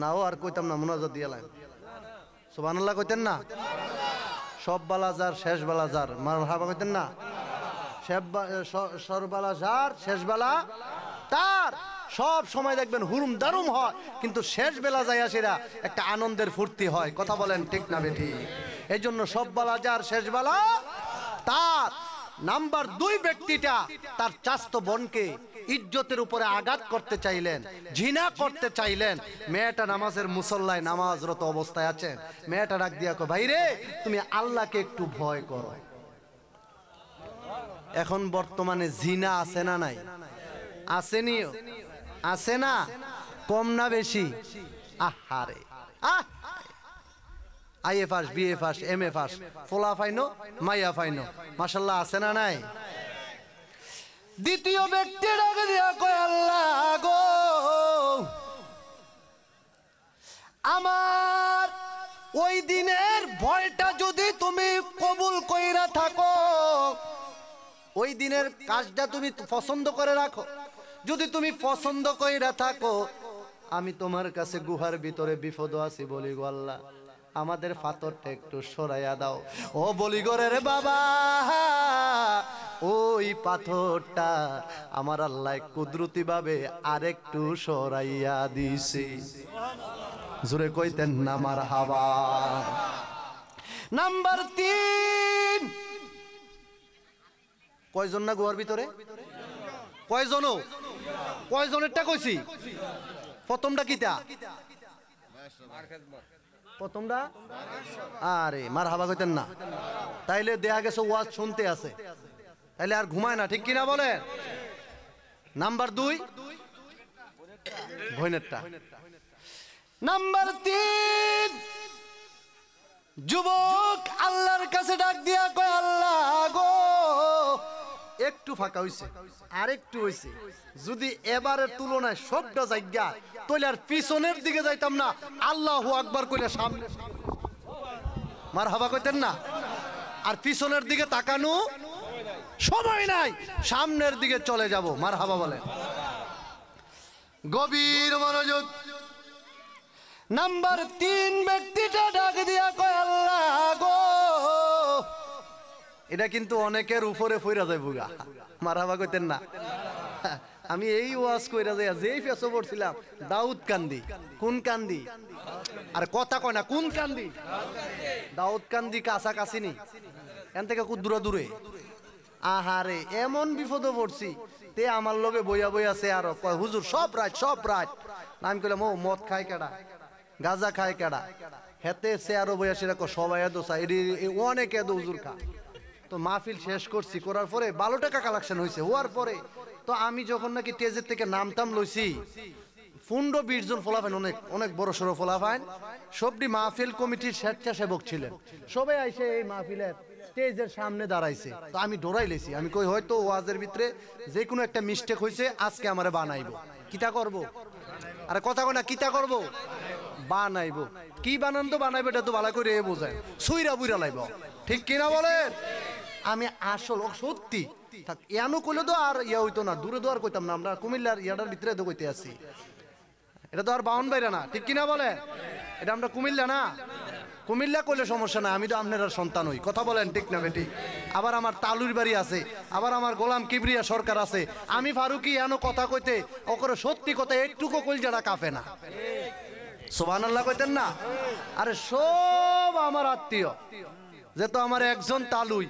নাও আর কইতাম না, মুনাজাত দিয়া লাইন সুবহানাল্লাহ কইতেন না? সব বালা যার শেষ বালা যার, মারহাবা কইতেন না? সরবালা যার শেষ বেলা তার। সব সময় দেখবেন হুরুম দারুম হয়, কিন্তু শেষ বেলা যায় সেটা একটা আনন্দের ফুর্তি হয়। কথা বলেন ঠিক না বেঠি? এই জন্য সব বেলা যার শেষ বেলা তার। নাম্বার 2 ব্যক্তিটা তার চাস্তো বোনকে ইজ্জতের উপরে আঘাত করতে চাইলেন, জিনা করতে চাইলেন। মেয়েটা নামাজের মুসল্লায় নামাজরত অবস্থায় আছেন। মেয়েটা ডাক দিয়া কয়, ভাই রে, তুমি আল্লাহকে একটু ভয় করো। এখন বর্তমানে জিনা আছে না নাই? আসেনিও, আছে না? কম না বেশি? আহারে, আইএ ফাস, বিএ ফাস, এমএ ফাস, ফোলা ফাইনো, মাইয়া ফাইনো, মাশাআল্লাহ, আছে না নাই? দ্বিতীয় ব্যক্তি ডাক দিয়া কয়, আল্লাহ গো, আমার ওই দিনের ভয়টা যদি তুমি কবুল কইরা থাকো, ওই দিনের কাজটা তুমি পছন্দ করে রাখো, যদি তুমি পছন্দ কইরা থাকো, আমি তোমার কাছে গুহার ভিতরে বিপদ আছি, বলি গো আল্লাহ, আমাদের পাথরটা একটু সরাইয়া দাও। ও বলিগরের বাবা, ওই পাথরটা আমার আল্লাহ কুদরতি ভাবে আরেকটু সরাইয়া দিছে। জোরে কইতেন না মারহাবা? নাম্বার 3, কয়জন না গুহার ভিতরে? কয়জন? কয়জনেরটা কইছি? প্রথমটা কিটা? প্রথমটা? আরে মারহাবা কইতেন না? তাইলে দেখা গেছে ওয়াজ শুনতে আছে, তাইলে আর ঘুমায় না, ঠিক কিনা বলেন? নাম্বার 2 ভৈনেরটা। নাম্বার 3 যুবক আল্লাহর কাছে ডাক দিয়া কয়, আল্লাহ গো, একটু ফাঁকা হইছে, আরেকটু হইছে, যদি এবারের তুলনায় সবটা জায়গা, তাহলে আর পিছনের দিকে যাইতাম না, আল্লাহু আকবার কইলে সামনে। মারহাবা কইতেন না? আর পিছনের দিকে তাকানো সময় নাই, সামনের দিকে চলে যাব। মারহাবা বলেন। গভীর মনোযোগ। নাম্বার 3 ব্যক্তিটা ডাক দিয়া কয়, আল্লাহ গো, এটা কিন্তু অনেকের উপরে ফইরা যায় বুগা। মারহাবা কইতেন না? আমি এই ওয়াজ কইরা যাই, যেই ফেসো পড়ছিলাম, দাউদ কান্দি। কোন কান্দি? আর কথা কয় না, কোন কান্দি? দাউদ কান্দি কাছাকাছি নি, এখান থেকে খুব দূরে দূরে। আহারে, এমন বিপদে পড়ছি, তে আমার লগে বইয়া বইয়া আছে, আর কয় হুজুর সব রাত, সব রাত। আমি কইলাম, ও মদ খায় কেডা, গাঁজা খায় কেডা? হেতে সে আরো বইয়া সেরা সবাই দোষা, অনেকে হুজুর খা। তো মাহফিল শেষ করছি, করার পরে 12 টাকা কালেকশন হয়েছে। হওয়ার পরে তো আমি যখন নাকি টেজের থেকে নামতাম লইছি, 15-20 জন ফলাফাইন, অনেক অনেক বড় সড়ো ফলাফাইন, সবটি মাহফিল কমিটির স্বেচ্ছাসেবক ছিলেন। সবাই আইসে এই মাহফিলের স্টেজের সামনে দাঁড়াইছে। তো আমি ডরাই লেছি, আমি কই হয়তো ওয়াজের ভিতরে যে কোনো একটা মিস্টেক হয়েছে, আজকে আমারে বানাইবো। কিতা করব? আরে কথা কয় না, কিতা করব? বানাইবো। কি বানান তো বানাইবো, এটা তো ভালো করে বোঝায়, সুইরা বুইরা লাইব, ঠিক কিনা বলেন? আমি আসল সত্যি থাক ইয়ানো কইলে তো আর ইয়া হইতো না, দূরে তো আর কইতাম না, আমরা কুমিল্লার ইয়াটার ভিতরে তো কইতে আছি, এটা তো আর বাউন বাইরা না, ঠিক কিনা বলে? এটা আমরা কুমিল্লা না, কুমিল্লা কইলে সমস্যা না, আমি তো আপনার সন্তান হই। কথা বলেন ঠিক না বেটি? আবার আমার তালুর বাড়ি আছে, আবার আমার গোলাম কিবরিয়া সরকার আছে। আমি ফারুকি এনো কথা কইতে ওকরে সত্যি কথা একটুকু কলজাটা কাঁপে না। সুবহানাল্লাহ কইতেন না? আরে সব আমার আত্মীয়, যেহেতু আমার একজন তালুই,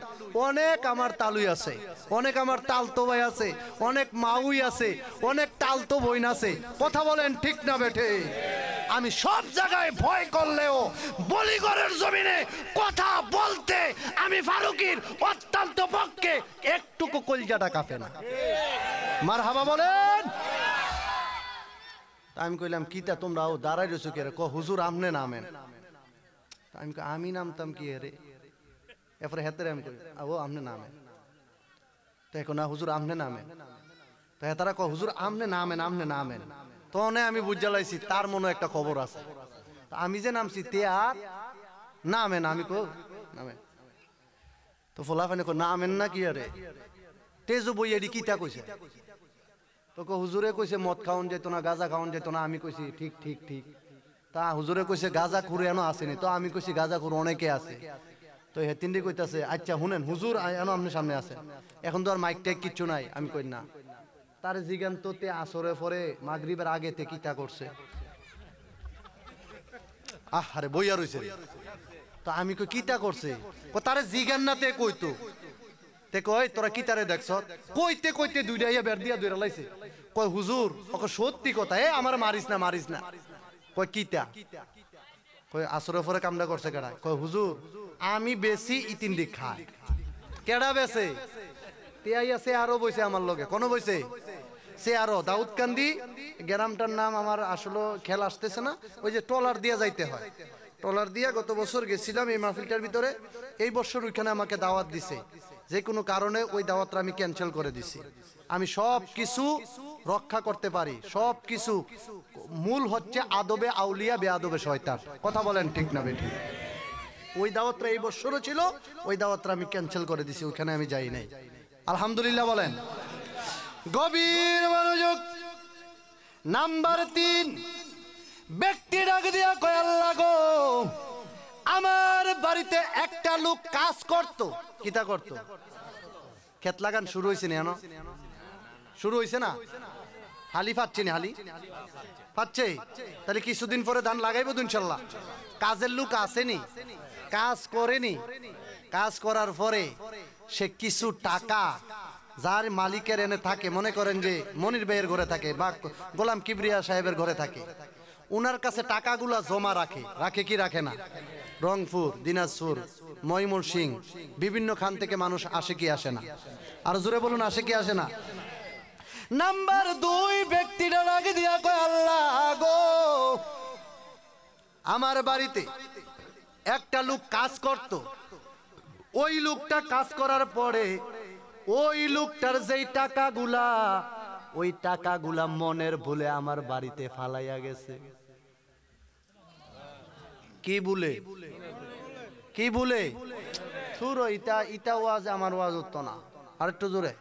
অনেক আমার তালুই আছে, অনেক আমার তালতো ভাই আছে, অনেক মাউই আছে, অনেক তালতো বোন আছে। কথা বলেন ঠিক না বেটে? আমি সব জায়গায় ভয় করলেও বলিগড়ের জমিনে কথা বলতে আমি ফারুকির অত্যন্ত পক্ষে একটুকু কলজাটা কাঁপে না। মারহাবা বলেন। আমি কইলাম কিতা তোমরাও দাঁড়াই রয়েছো কে? হুজুর আমনে নামেন। আমি নামতাম কি রে? এরপরে হেতারে আমি কই ও আমনে নামেন। তো এখন না হুজুর আমনে নামেন। তো হেতারা ক হুজুর আমনে নামেন, আমনে নামেন। তো আমি বুঝা লাইছি তার মনে একটা খবর আছে। আমি যে নামছি তে আর নামেন, আমি কো নামেন। তো ফোলাফানি কো নামেন না কি আরে? তেজু বই এডি কিতা কইছে? তো হুজুরে কইছে মদ খাওয়ান যেত না, গাঁজা খাওয়ান যেত না। আমি কইছি ঠিক ঠিক ঠিক। তা হুজুরে কইছে গাঁজা খুরে এনো আসেনি। তো আমি কইছি গাঁজা খুর অনেকে আছে। তো হে তিনটি কইতাছে আচ্ছা শুনেন হুজুর এনো আপনি সামনে আছে, এখন তো আর মাইক টাইক কিচ্ছু নাই। আমি কই না। তার জিগান তো তে আসরে পরে মাগরিবের আগে তে কিতা করছে। আরে বইয়া রইছে। তো আমি কই কিতা করছে? ও তারে জিগান না তে কইতো। তে কই তোরা কিতারে দেখছ? কইতে কইতে দুইটা ইয়া বের দিয়া দইরা লাইছে। কই হুজুর ওকে সত্যি কথা, আমার মারিস না মারিস না। কই কিতা? কই আসরে পরে কামটা করছে কেডা? কই হুজুর আমি বেশি ইতিন্দি খাই। কেডা বেছে? তেয়াই আছে আরো বইছে আমার লগে। কোন বইছে? সে আরো দাউদকান্দি গ্রামটার নাম আমার আসলে খেল আসতেছে না। ওই যে ট্রলার দিয়া যাইতে হয়, ট্রলার দিয়া গত বছর গেছিলাম এই মাহফিলটার ভিতরে। এই বছর ওইখানে আমাকে দাওয়াত দিছে, যে কোনো কারণে ওই দাওয়াতটা আমি ক্যান্সেল করে দিছি। আমি সব কিছু রক্ষা করতে পারি, সব কিছু। মূল হচ্ছে আদবে আউলিয়া বেআদবে শয়তান। কথা বলেন ঠিক না বেঠিক? ওই দাওয়াতটা এই বছরও ছিল, ওই দাওয়াতটা আমি ক্যান্সেল করে দিছি, ওইখানে আমি যাই নাই। আলহামদুলিল্লাহ বলেন। গভীর মনোযোগ। নাম্বার 3, ব্যক্তি ডাক দিয়া কয় আল্লাহ গো, আমার বাড়িতে একটা লোক কাজ করত। কিতা করত? ক্ষেত লাগান শুরু হয়েছে না? শুরু হয়েছে না? হালি পাচ্ছে না? হালি পাচ্ছে? তাহলে কিছুদিন পরে ধান লাগাইবো তো ইনশাল্লাহ। কাজের লোক আসেনি, কাজ করেনি। কাজ করার পরে সে কিছু টাকা যার মালিকের এনে থাকে, মনে করেন যে মনির ভাইয়ের ঘরে থাকে বা গোলাম কিবরিয়া সাহেবের ঘরে থাকে, উনার কাছে টাকাগুলা জমা রাখে। রাখে কি রাখে না? রংপুর, দিনাজপুর, ময়মনসিংহ বিভিন্ন খান থেকে মানুষ আসে কি আসে না? আর জোরে বলুন আসে কি আসে না? নাম্বার 2, ব্যক্তিটা ডাক দিয়া কয় আল্লাহ গো, আমার বাড়িতে একটা লোক কাজ করত। ওই লোকটা কাজ করার পরে ওই লোকটার যেই টাকাগুলা, ওই টাকাগুলা মনের ভুলে আমার বাড়িতে ফালাইয়া গেছে। কি বলে? কি বলে? সুরো ইটা ইটা ওয়াজ আমার ওয়াজ হতো না। আরেকটু জোরে,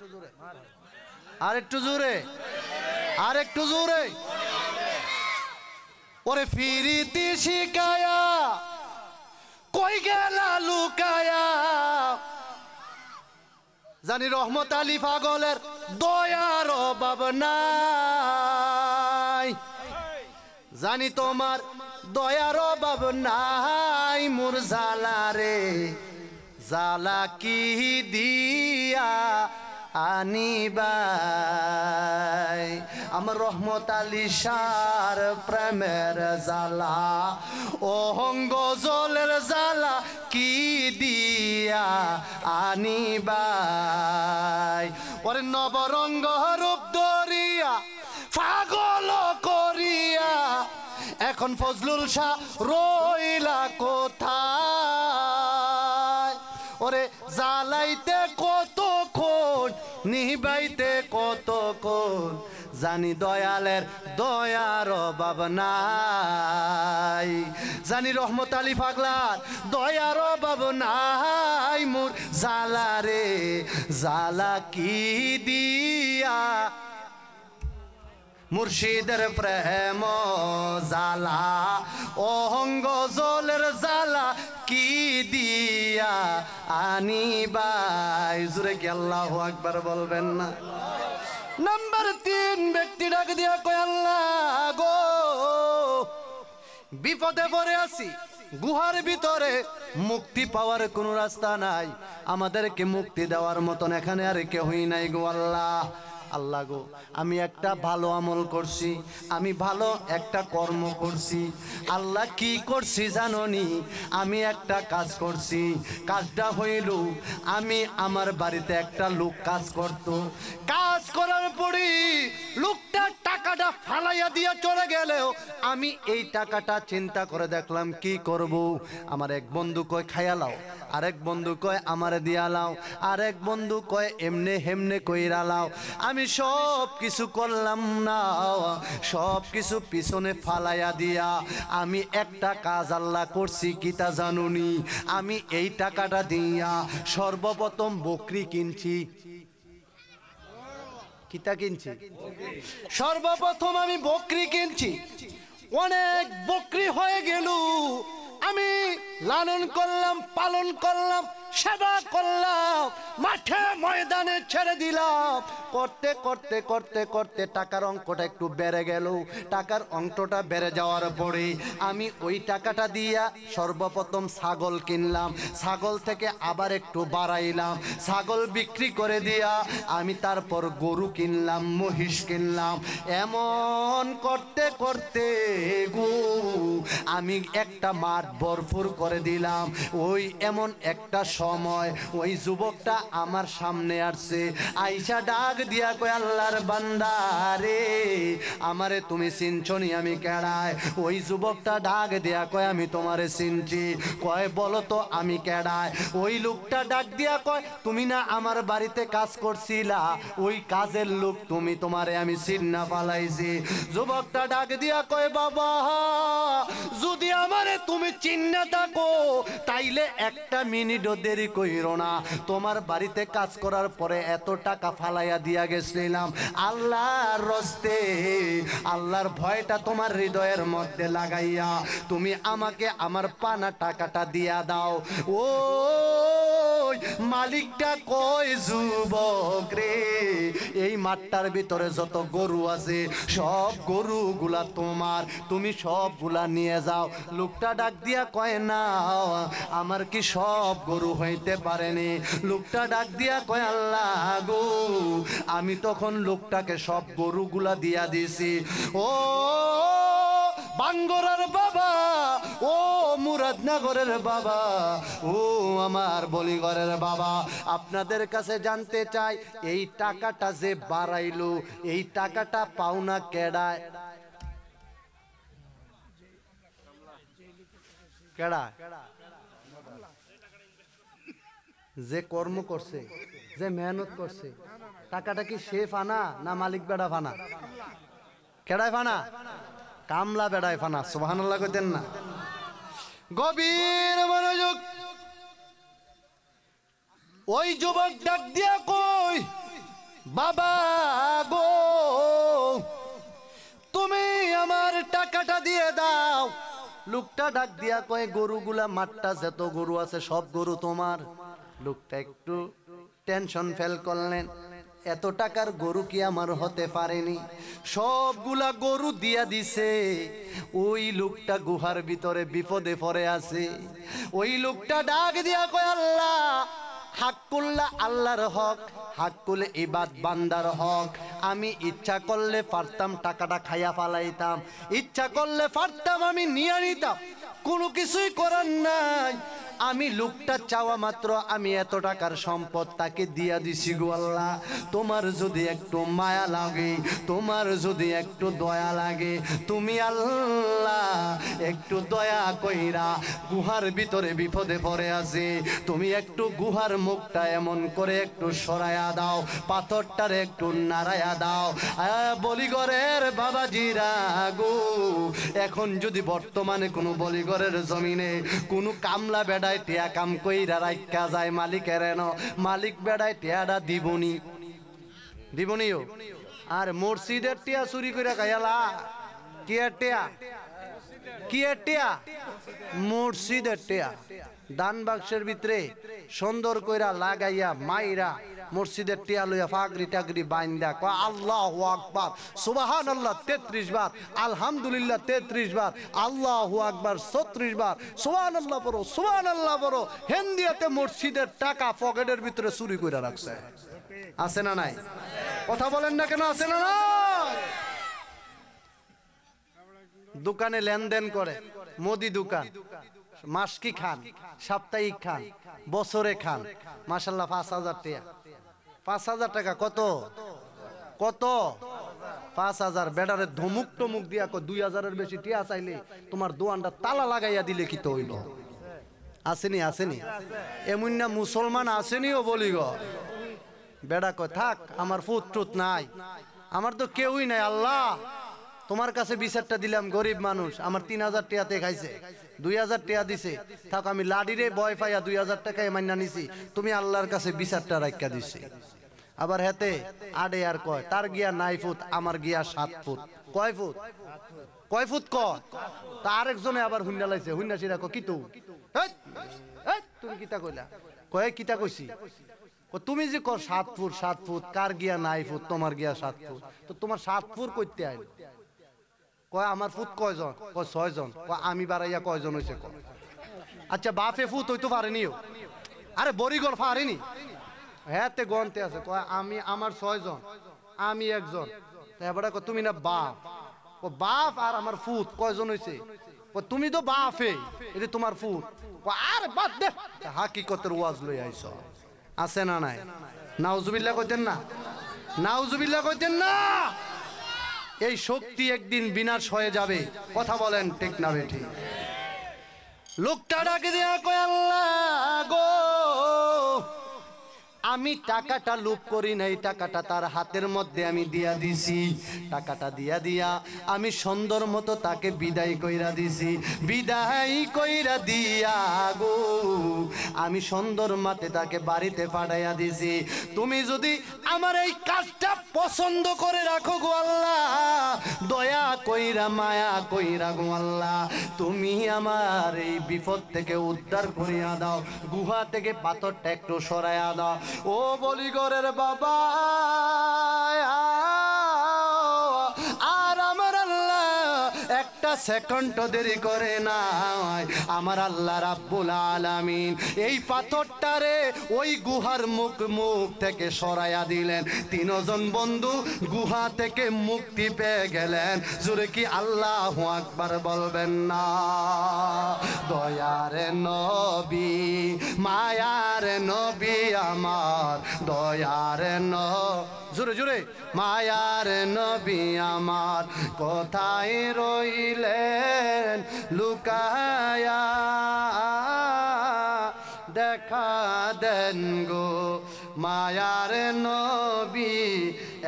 আরেকটু জোরে, আরেকটু জোরে। ওরে ফিরিতি শিকায়া কই গেলা লুকায়া, জানি রহমত আলী পাগলের দয়ার অভাব নাই, জানি তোমার দয়ার অভাব নাই। মোর জালা রে জালা কি দিয়া আনিবাই, আমার রহমত আলী শার প্রেমের জালা, অহঙ্গ জলের জালা কি দিয়া আনিবাই। ওরে নবরঙ্গ রূপ ধরিয়া পাগল করিয়া এখন ফজলুল শাহ রইলা কোথায়? ওরে জ্বালাইতে কতক্ষণ, নিবাইতে কতক্ষণ, জানি দয়ালের দয়ার অভাব নাই, জানি রহমত আলী পাগলার দয়ার অভাব নাই। মোর জালা রে জালা কি দিয়া, মুর্শিদের প্রেম জালা অহঙ্গ জলের জালা কি দিয়া আনিবাই জুরে কি আল্লাহু আকবার বলবেন না? নাম্বার 3 ব্যক্তি ডাক দিয়া কয় আল্লাহ গো বিপদে পড়ে আছি, গুহার ভিতরে মুক্তি পাওয়ার কোনো রাস্তা নাই, আমাদেরকে মুক্তি দেওয়ার মতন এখানে আর কেউই নাই গো আল্লাহ। আল্লাহ গো আমি একটা ভালো আমল করছি, আমি ভালো একটা কর্ম করছি, আল্লাহ কি করছি জানোনি? আমি একটা কাজ করছি, কাজটা হইল আমি আমার বাড়িতে একটা লোক কাজ করত, কাজ করার পরে লোকটা টাকাটা ফালাইয়া দিয়া চলে গেলেও আমি এই টাকাটা চিন্তা করে দেখলাম কি করব। আমার এক বন্ধু কয় খাইয়া লাও, আরেক বন্ধু কয় আমারে দিয়া লাও, আরেক বন্ধু কয় এমনে হেমনে কইরা লাও। আমি সব কিছু করলাম না, সব কিছু পিছনে ফালাইয়া দিয়া আমি একটা কাজ আল্লাহ করছি কিতা জানুনি? আমি এই টাকাটা দিয়া সর্বপ্রথম বকরি কিনছি। কিতা কিনছি? সর্বপ্রথম আমি বকরি কিনছি। অনেক বকরি হয়ে গেল, আমি লালন করলাম, পালন করলাম, সেবা করলাম, মাঠে ময়দানে ছেড়ে দিলাম। করতে করতে করতে করতে টাকার অঙ্কটা একটু বেড়ে গেল। টাকার অঙ্কটা বেড়ে যাওয়ার পরে আমি ওই টাকাটা দিয়া সর্বপ্রথম ছাগল কিনলাম, ছাগল থেকে আবার একটু বাড়াইলাম, ছাগল বিক্রি করে দিয়া আমি তারপর গরু কিনলাম, মহিষ কিনলাম। এমন করতে করতে গো আমি একটা মাঠ ভরপুর করে দিলাম। ওই এমন একটা সময় ওই যুবকটা আমার সামনে আসছে, আইসা ডাক দিয়া কয় আল্লাহর বান্দা রে আমারে তুমি চিনছনি? আমি কেডায়? ওই যুবকটা ডাক দিয়া কয় আমি তোমারে চিনছি। কয় বলো তো আমি কেডায়? ওই লোকটা ডাক দিয়া কয় তুমি না আমার বাড়িতে কাজ করছিলা, ওই কাজের লোক তুমি, তোমারে আমি চিন্না পালাইছি। যুবকটা ডাক দিয়া কয় বাবা যদি আমারে তুমি চিন্না থাকো তাইলে একটা মিনিটও দেরি কইরো না, তোমার বাড়িতে কাজ করার পরে এত টাকা ফালাইয়া দিয়া গেছিলাম, আল্লাহর রস্তে আল্লাহর ভয়টা তোমার হৃদয়ের মধ্যে লাগাইয়া তুমি আমাকে আমার পানা টাকাটা দিয়া দাও। ও মালিকটা কয় যুবক রে এই মাঠটার ভিতরে যত গরু আছে সব গরুগুলা তোমার, তুমি সবগুলা নিয়ে যাও। লোকটা ডাক দিয়া কয় না আমার কি সব গরু হইতে পারেনি? লোকটা ডাক দিয়া কয় আল্লাহ গো আমি তখন লোকটাকে সব গরুগুলা দিয়া দিছি। ও বাঙ্গরার বাবা, ও মুরাদনগরের বাবা, ও আমার বলিগরের বাবা, আপনাদের কাছে জানতে চাই এই টাকাটা যে বাড়াইলো এই টাকাটা পাওনা কেডায়? কেডা? যে কর্ম করছে, যে মেহনত করছে, টাকাটা কি সে ফানা না মালিক বেড়া ফানা? কেডায় ফানা? কামলা বেড়ায় ফানা। সুবহানাল্লাহ কইতেন না? গভীর মনোযোগ। ওই যুবক ডাক দিয়া কই বাবা গো তুমি আমার টাকাটা দিয়ে দাও। লোকটা ডাক দিয়া কয় গরুগুলা মাঠটা যত গরু আছে সব গরু তোমার। লোকটা একটু টেনশন ফেল করলেন, এত টাকার গরু কি আমার হতে পারেনি? সবগুলা গরু দিয়া দিছে। ওই লোকটা গুহার ভিতরে বিপদে পড়ে আছে। ওই লোকটা ডাক দিয়া কয় আল্লাহ হাক্কুল্লাহ আল্লাহর হক, হাক্কুল ইবাদ বান্দার হক। আমি ইচ্ছা করলে পারতাম টাকাটা খাইয়া ফালাইতাম, ইচ্ছা করলে পারতাম আমি নিয়ে নিতাম, কোনো কিছুই করার নাই। আমি লোকটা চাওয়া মাত্র আমি এত টাকার সম্পদ তাকে দিয়া দিছি গো আল্লাহ। তোমার যদি একটু মায়া লাগে, তোমার যদি একটু দয়া লাগে, তুমি আল্লাহ একটু দয়া কইরা গুহার ভিতরে বিপদে পড়ে আছে, তুমি একটু গুহার মুখটা এমন করে একটু সরাইয়া দাও, পাথরটারে একটু নাড়াইয়া দাও। বলিগরের বাবাজিরা গো এখন যদি বর্তমানে কোনো বলিগরের জমিনে কোনো কামলা বেড়ায় টিয়া কাম কইরা রাইখা যায় মালিকের, মালিক বেড়ায় টিয়াটা দিবনি? দিবনিও আর মসজিদের টিয়া চুরি করে খাইয়ালা কি আর টিয়া কি আর টিয়া মসজিদের টিয়া দান বাক্সের ভিতরে সুন্দর কইরা লাগাইয়া মাইরা মসজিদের টিয়া লইয়া ফাগরি টাগরি বাইন্দা কয় আল্লাহু আকবার সুবহানাল্লাহ 33 বার আলহামদুলিল্লাহ 33 বার আল্লাহু আকবার 36 বার সুবহানাল্লাহ পড়ো হিন্দিতে মসজিদের টাকা পকেটের ভিতরে চুরি কইরা রাখছে আছে না নাই কথা বলেন না কেন আছে না নাই দোকানে লেনদেন করে মুদি দোকান মাসকি খান সাপ্তাহিক খান বছরে খান মাশাআল্লাহ 5000 টাকা 5000 টাকা কত কত 5000 বেডারে ধমুক টমুক দিয়া কো 2000 এর বেশি টিয়া চাইলে তোমার দোকানটা তালা লাগাইয়া দিলে কি তো হইল আসেনি আসেনি এমন না মুসলমান আসেনিও বলি গো বেডা কয় থাক আমার ফুট টুত নাই আমার তো কেউই নাই আল্লাহ তোমার কাছে বিচারটা দিলাম গরিব মানুষ আমার 3000 টাকাতে খাইছে 2000 টাকা দিছে থাক আমি লাডিরে ভয় পাইয়া 2000 টাকায় মাইনা নিছি তুমি আল্লাহর কাছে বিচারটা রাখা দিছি আবার হেতে আডে আর কয় তার গিয়া 9 ফুট আমার গিয়া 7 ফুট কয় ফুট কয় তা আরেকজনে আবার হুন্না লাইছে হুন্না সিরা কয় কি তো এই তুমি কিতা কইলা কয় কিতা কইছি তুমি যে কর 7 ফুট কার গিয়া 9 ফুট তোমার গিয়া 7 ফুট তো তোমার 7 ফুট কইতে আইল কয় আমার ফুট কয়জন কয় 6 জন কয় আমি বাড়াইয়া কয়জন হইছে কয় আচ্ছা বাপে ফুট হইতো পারেনিও আরে বড়িগল পারেনি হ্যাঁতে গন্তে আছে কয় আমি আমার 6 জন আমি একজন তারপরে কয় তুমি না বাপ ও বাপ আর আমার ফুট কয়জন হইছে কয় তুমি তো বাপে এটা তোমার ফুট কয় আরে বাদ দে হাকিকতের ওয়াজ লই আইছো আছে না নাই নাউজুবিল্লাহ কইতেন না নাউজুবিল্লাহ কইতেন না এই শক্তি একদিন বিনাশ হয়ে যাবে কথা বলেন ঠিক না বেঠি লোকটা ডাকে দিয়া কয় আল্লাহ গো আমি টাকাটা লুপ করি নাই টাকাটা তার হাতের মধ্যে আমি দিয়া দিছি টাকাটা দিয়া আমি সুন্দর মতো তাকে বিদায় কইরা দিছি বিদায় কইরা দিয়া গো আমি সুন্দর মতে তাকে বাড়িতে পাঠাইয়া দিছি তুমি যদি আমার এই কাজটা পছন্দ করে রাখো গো আল্লাহ দয়া কইরা মায়া কইরা গো আল্লাহ তুমি আমার এই বিপদ থেকে উদ্ধার করিয়া দাও গুহা থেকে পাথরটা একটু সরাইয়া দাও ও বলিগরের বাবা আর আমার আল্লাহ একটা সেকেন্ড দেরি করে নাই আমার আল্লাহ রাব্বুল আলামিন এই পাথরটারে ওই গুহার মুখ থেকে সরাইয়া দিলেন তিনজন বন্ধু গুহা থেকে মুক্তি পেয়ে গেলেন জোরে কি আল্লাহু আকবার বলবেন না দয়ার নবী মায়ার নবী আমার দয়ার জোরে জোরে মায়ার নবী আমার কোথায় রইলেন লুকায়া দেখা দেন গো মায়ার নবী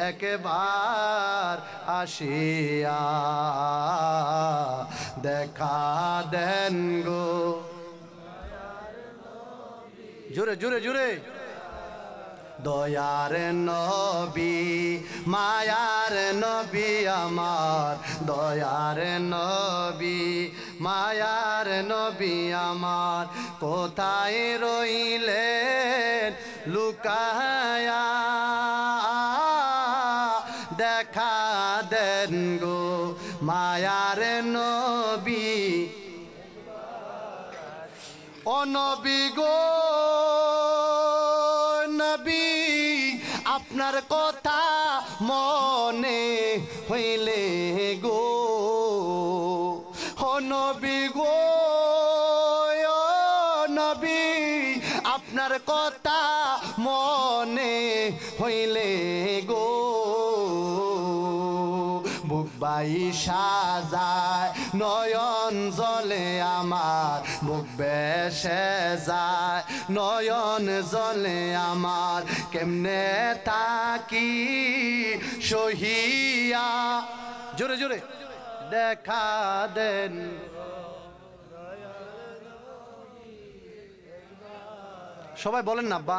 একবার আসিয়া দেখা দেন গো জোরে জোরে জোরে দয়ার নবী মায়ার নবী আমার দয়ার নবী মায়ার নবী আমার কোথায় রইলেন লুকায়া দেখা দেন গো মায়ার নবী ও নবী গো নবী আপনার কথা মনে হইলে গো ও নবী গো নবী আপনার কথা মনে হইলে গো বুক বাই সাজায় নয়ন জলে আমার বুক বেশে যায় নয়ন জলে আমার কেমনে তাকি সহিয়া জোরে জোরে দেখা দেন সবাই বলেন না আব্বা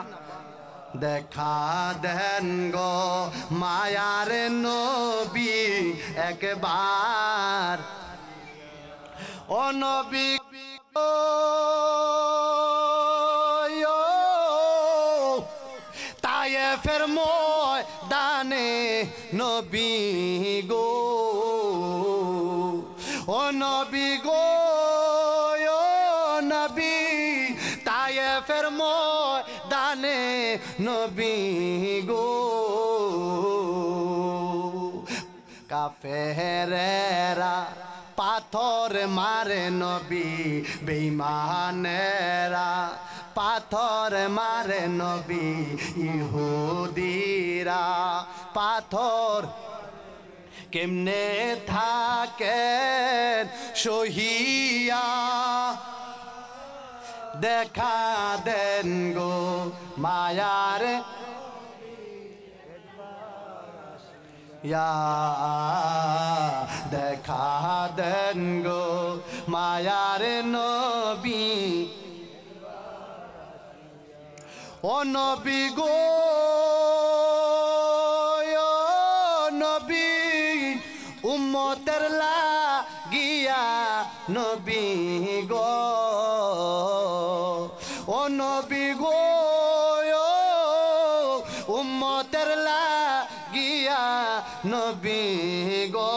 দেখা দেন গো মায়ার নবী একবার ও নবী তায়েফের ময়দানে নবী গো ও নবী গো ও নবী তায়েফের ময়দানে নবী গো কাফেরেরা পাথর মারে নবী বেঈমানেরা পাথর মারে নবী ইহুদিরা পাথর কেমনে থাকেন সহিয়া দেখা দেন গো মায়ার ইয়া দেখা দেন গো মায়ার নবী ও নবী গো ও নবী উম্মতের লাগিয়া নবী গো ও নবী গো উম্মতের লাগিয়া নবী গো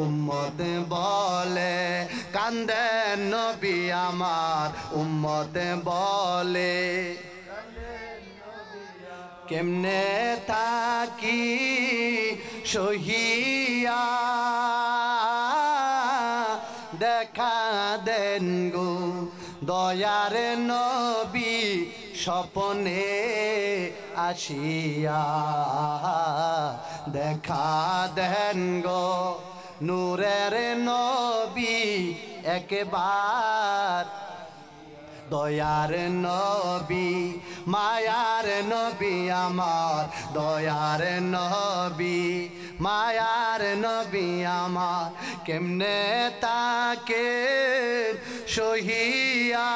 উম্মত বলে কান্দে নবী আমার উম্মত বলে কেমনে থাকি সহিয়া দেখা দেন গো দয়ার নবী স্বপ্নে আসিয়া দেখা দেন গো নূরের নবী একবার দয়ার নবী মায়ার নবী আমার দয়ার নবী মায়ার নবী আমার কেমনে তাকে সহিয়া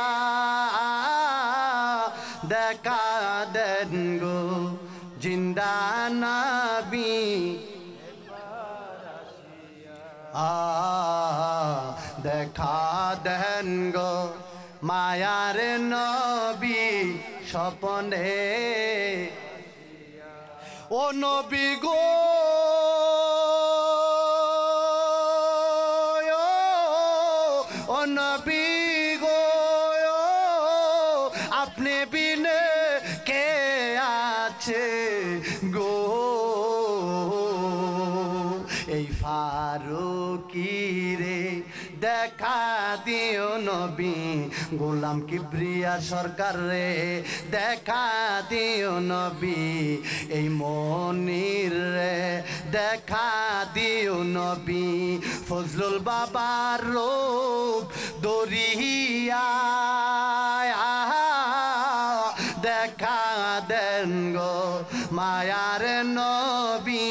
দেখা দেন গো জিন্দা নবী দেখা দেন গো মায়ার নবী স্বপ্নে ও নবী গো ও নবী গো আপনি বিনে কে আছে গো এই ফারুকি রে দেখা দিও নবী গোলাম কিবরিয়া সরকার রে দেখা দিও নবী এই মনির রে দেখা দিও নবী ফজলুল বাবার রূপ দরিয়া দেখা দেন গো মায়ার নবী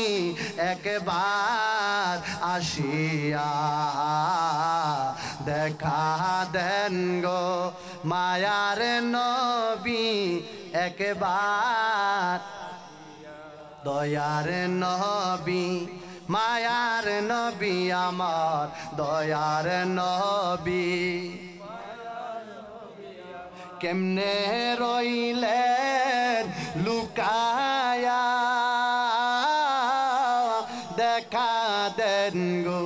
একবার আসিয়া দেখা দেন গো মায়ার নবী একবার দয়ার নবী মায়ার নবী আমার দয়ার নবী কেমনে রইলেন লুকায়া দেখা দেন গো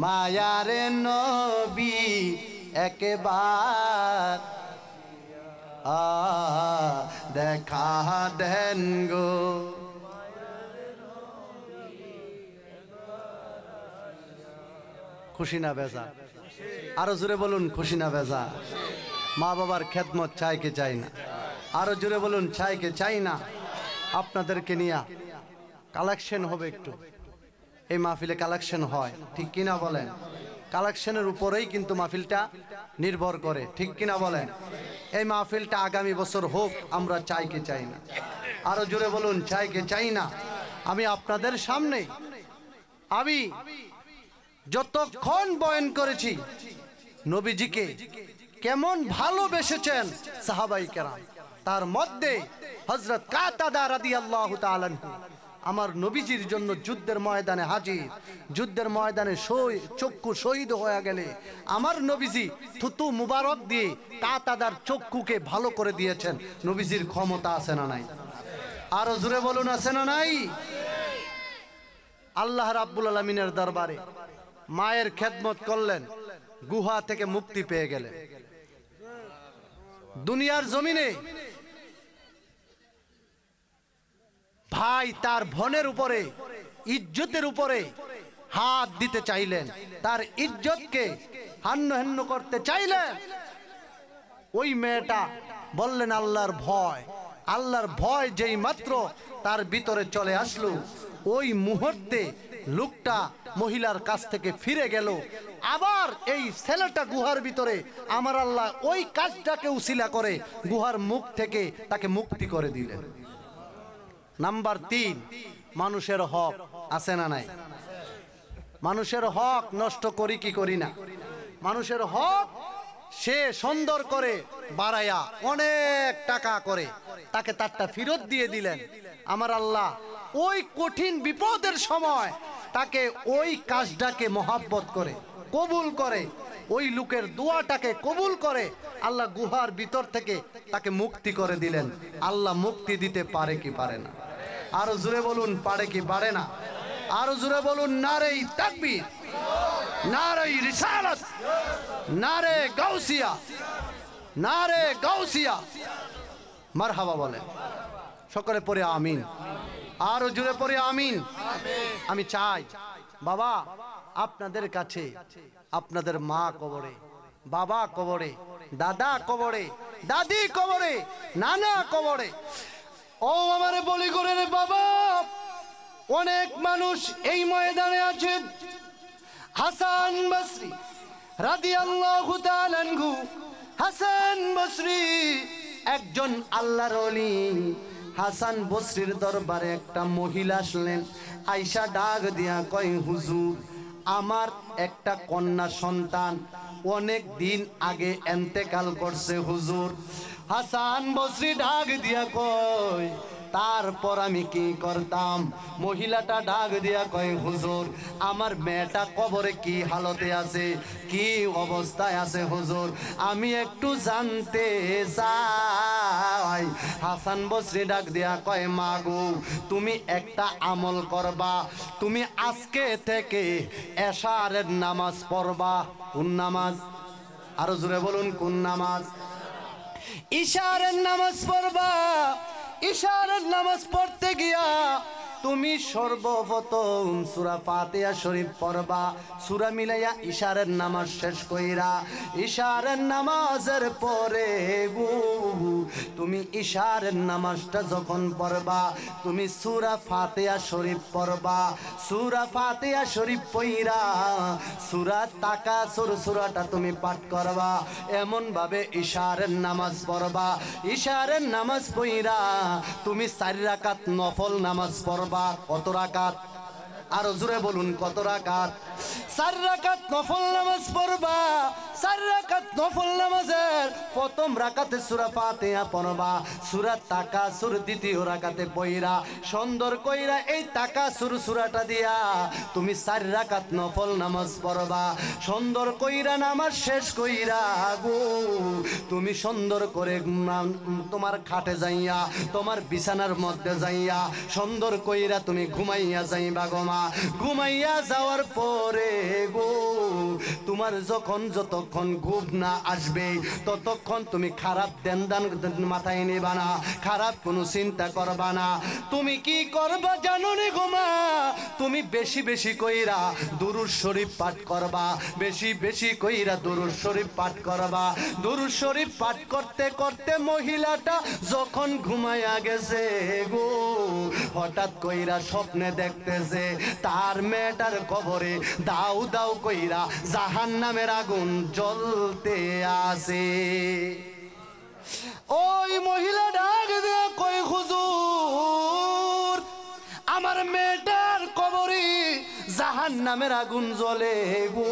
মায়ার নবী একবার দেখা দেন গো খুশি না বেজা আরো জোরে বলুন খুশি না বেজা মা বাবার খেদমত চাই কে চাই না আরো জোরে বলুন চাই কে চাই না আপনাদেরকে নিয়ে কালেকশন হবে একটু এই মাহফিলে কালেকশন হয় ঠিক কিনা বলেন কালেকশনের উপরেই কিন্তু মাহফিলটা নির্ভর করে ঠিক কিনা বলেন এই মাহফিলটা আগামী বছর হোক আমরা চাই কে চাই না আরো জোরে বলুন চাই কে চাই না আমি আপনাদের সামনে আমি যতক্ষণ বয়ান করেছি নবীজিকে কেমন ভালোবেসেছেন সাহাবাই কেরাম তার মধ্যে হযরত কাতাদা রাদিয়াল্লাহু তাআলা আমার নবীজির জন্য যুদ্ধের ময়দানে হাজির। যুদ্ধের ময়দানে চক্ষু শহীদ হয়ে গেলে আমার নবীজি থুতু মুবারক দিয়ে কাতাদার চক্ষুকে ভালো করে দিয়েছেন। নবীজির ক্ষমতা আছে না নাই? আরো জোরে বলুন, আছে না নাই? আল্লাহ রাব্বুল আলামিনের দরবারে মায়ের খেদমত করলেন, গুহা থেকে মুক্তি পেয়ে গেলেন। দুনিয়ার জমিনে ভাই তার বোনের উপরে, ইজ্জতের উপরে হাত দিতে চাইলেন, তার ইজ্জতকে হান্ন করতে চাইলেন। ওই মেয়েটা বললেন আল্লাহর ভয়। আল্লাহর ভয় যেই মাত্র তার ভিতরে চলে আসলো, ওই মুহূর্তে লোকটা মহিলার কাছ থেকে ফিরে গেল। আবার এই ছেলেটা গুহার ভিতরে আমার আল্লাহ ওই কাজটাকে উসিলা করে গুহার মুখ থেকে তাকে মুক্তি করে দিলেন। নাম্বার 3, মানুষের হক আছে না নাই? মানুষের হক নষ্ট করি কি করি না? মানুষের হক সে সুন্দর করে বাড়াইয়া অনেক টাকা করে তাকে তারটা ফেরত দিয়ে দিলেন। আমার আল্লাহ ওই কঠিন বিপদের সময় তাকে ওই কাজটাকে মহাব্বত করে কবুল করে, ওই লোকের দোয়াটাকে কবুল করে আল্লাহ গুহার ভিতর থেকে তাকে মুক্তি করে দিলেন। আল্লাহ মুক্তি দিতে পারে কি পারে না? আরো জোরে বলুন, পারে কি পারে না? আরো জোরে বলুন, নারে তাকবীর, নারে রিসালাত, নারে গাউসিয়া, নারে গাউসিয়া। মারহাবা বলেন সকলে পড়ে আমিন। আরো জোরে পড়ে আমিন। আমি চাই বাবা আপনাদের কাছে, আপনাদের মা কবরে, বাবা কবরে, দাদা কবরে, দাদি কবরে, নানা কবরে, ও আমারে বলি করে রে বাবা, অনেক মানুষ এই ময়দানে আছেন। হাসান বসরি রাদিয়াল্লাহু তাআলা আনহু, হাসান বসরি একজন আল্লাহর ওলি। হাসান বসরির দরবারে একটা মহিলা আসলেন, আয়েশা ডাক দিয়া কয় হুজুর, আমার একটা কন্যা সন্তান অনেক দিন আগে ইন্তেকাল করছে হুজুর। হাসান বসরি ডাক দিয়া কয় তারপর আমি কি করতাম? মহিলাটা ডাক দিয়া কয় হুজুর, আমার মেয়েটা কবরে কি হালতে আছে, কি অবস্থায় আছে হুজুর, আমি একটু জানতে চাই। হাসান বসরি ডাক দিয়া কয় মা গো, তুমি একটা আমল করবা, তুমি আজকে থেকে এশারের নামাজ পড়বা। কোন নামাজ? আরো জোরে বলুন, কোন নামাজ? ইশারের নামাজ পড়বা। ইশারের নামাজ পড়তে গিয়া তুমি সর্বপ্রথম সূরা ফাতিহা শরীফ পড়বা। সূরা মিলাইয়া ইশারের নামাজ শেষ কইরা, ইশারের নামাজের পরে তুমি ইশারের নামাজটা যখন পড়বা, তুমি সূরা ফাতিহা শরীফ পড়বা। সূরা ফাতিহা শরীফ পড়া সূরা তাকাসুর সূরাটা তুমি পাঠ করবা। এমন ভাবে ইশারের নামাজ পড়বা, ইশারের নামাজ পড়া তুমি 4 রাকাত নফল নামাজ পড়বা। কত রাকাত? আরো জোরে বলুন, কত রাকাত? 4 রাকাত নফল নামাজ পড়বা। 4 রাকাত নফল নামাজের প্রথম রাকাতে সূরা ফাতিহা পড়বা, সূরা তাকাসুর দ্বিতীয় রাকাতে পড়া সুন্দর কইরা এই তাকাসুর সূরাটা দিয়া তুমি 4 রাকাত নফল নামাজ পড়বা। সুন্দর কইরা নামাজ শেষ কইরা গো তুমি সুন্দর করে তোমার খাটে যাইয়া, তোমার বিছানার মধ্যে যাইয়া সুন্দর কইরা তুমি ঘুমাইয়া যাইবা গো মা। ঘুমাইয়া যাওয়ার পরে গো তোমার যখন যতক্ষণ ঘুম না আসবে ততক্ষণ তুমি খারাপ দেনদান মাথায় নিবা না, খারাপ কোনো চিন্তা করবা না। তুমি কি করবা জানো নি গো মা? তুমি বেশি বেশি কইরা দুরূদ শরীফ পাঠ করবা, বেশি বেশি কইরা দুরূদ শরীফ পাঠ করবা। দুরূদ শরীফ পাঠ করতে করতে মহিলাটা যখন ঘুমাইয়া গেছে গো, হঠাৎ কইরা স্বপ্নে দেখতেছে তার মেয়েটার কবরে দাউ দাউ কইরা জাহান্নামের আগুন জ্বলতে আছে। ওই মহিলা ডাক দিয়ে কই হুজুর, আমার মেয়েটার কবরে জাহান্নামের আগুন জ্বলে গো।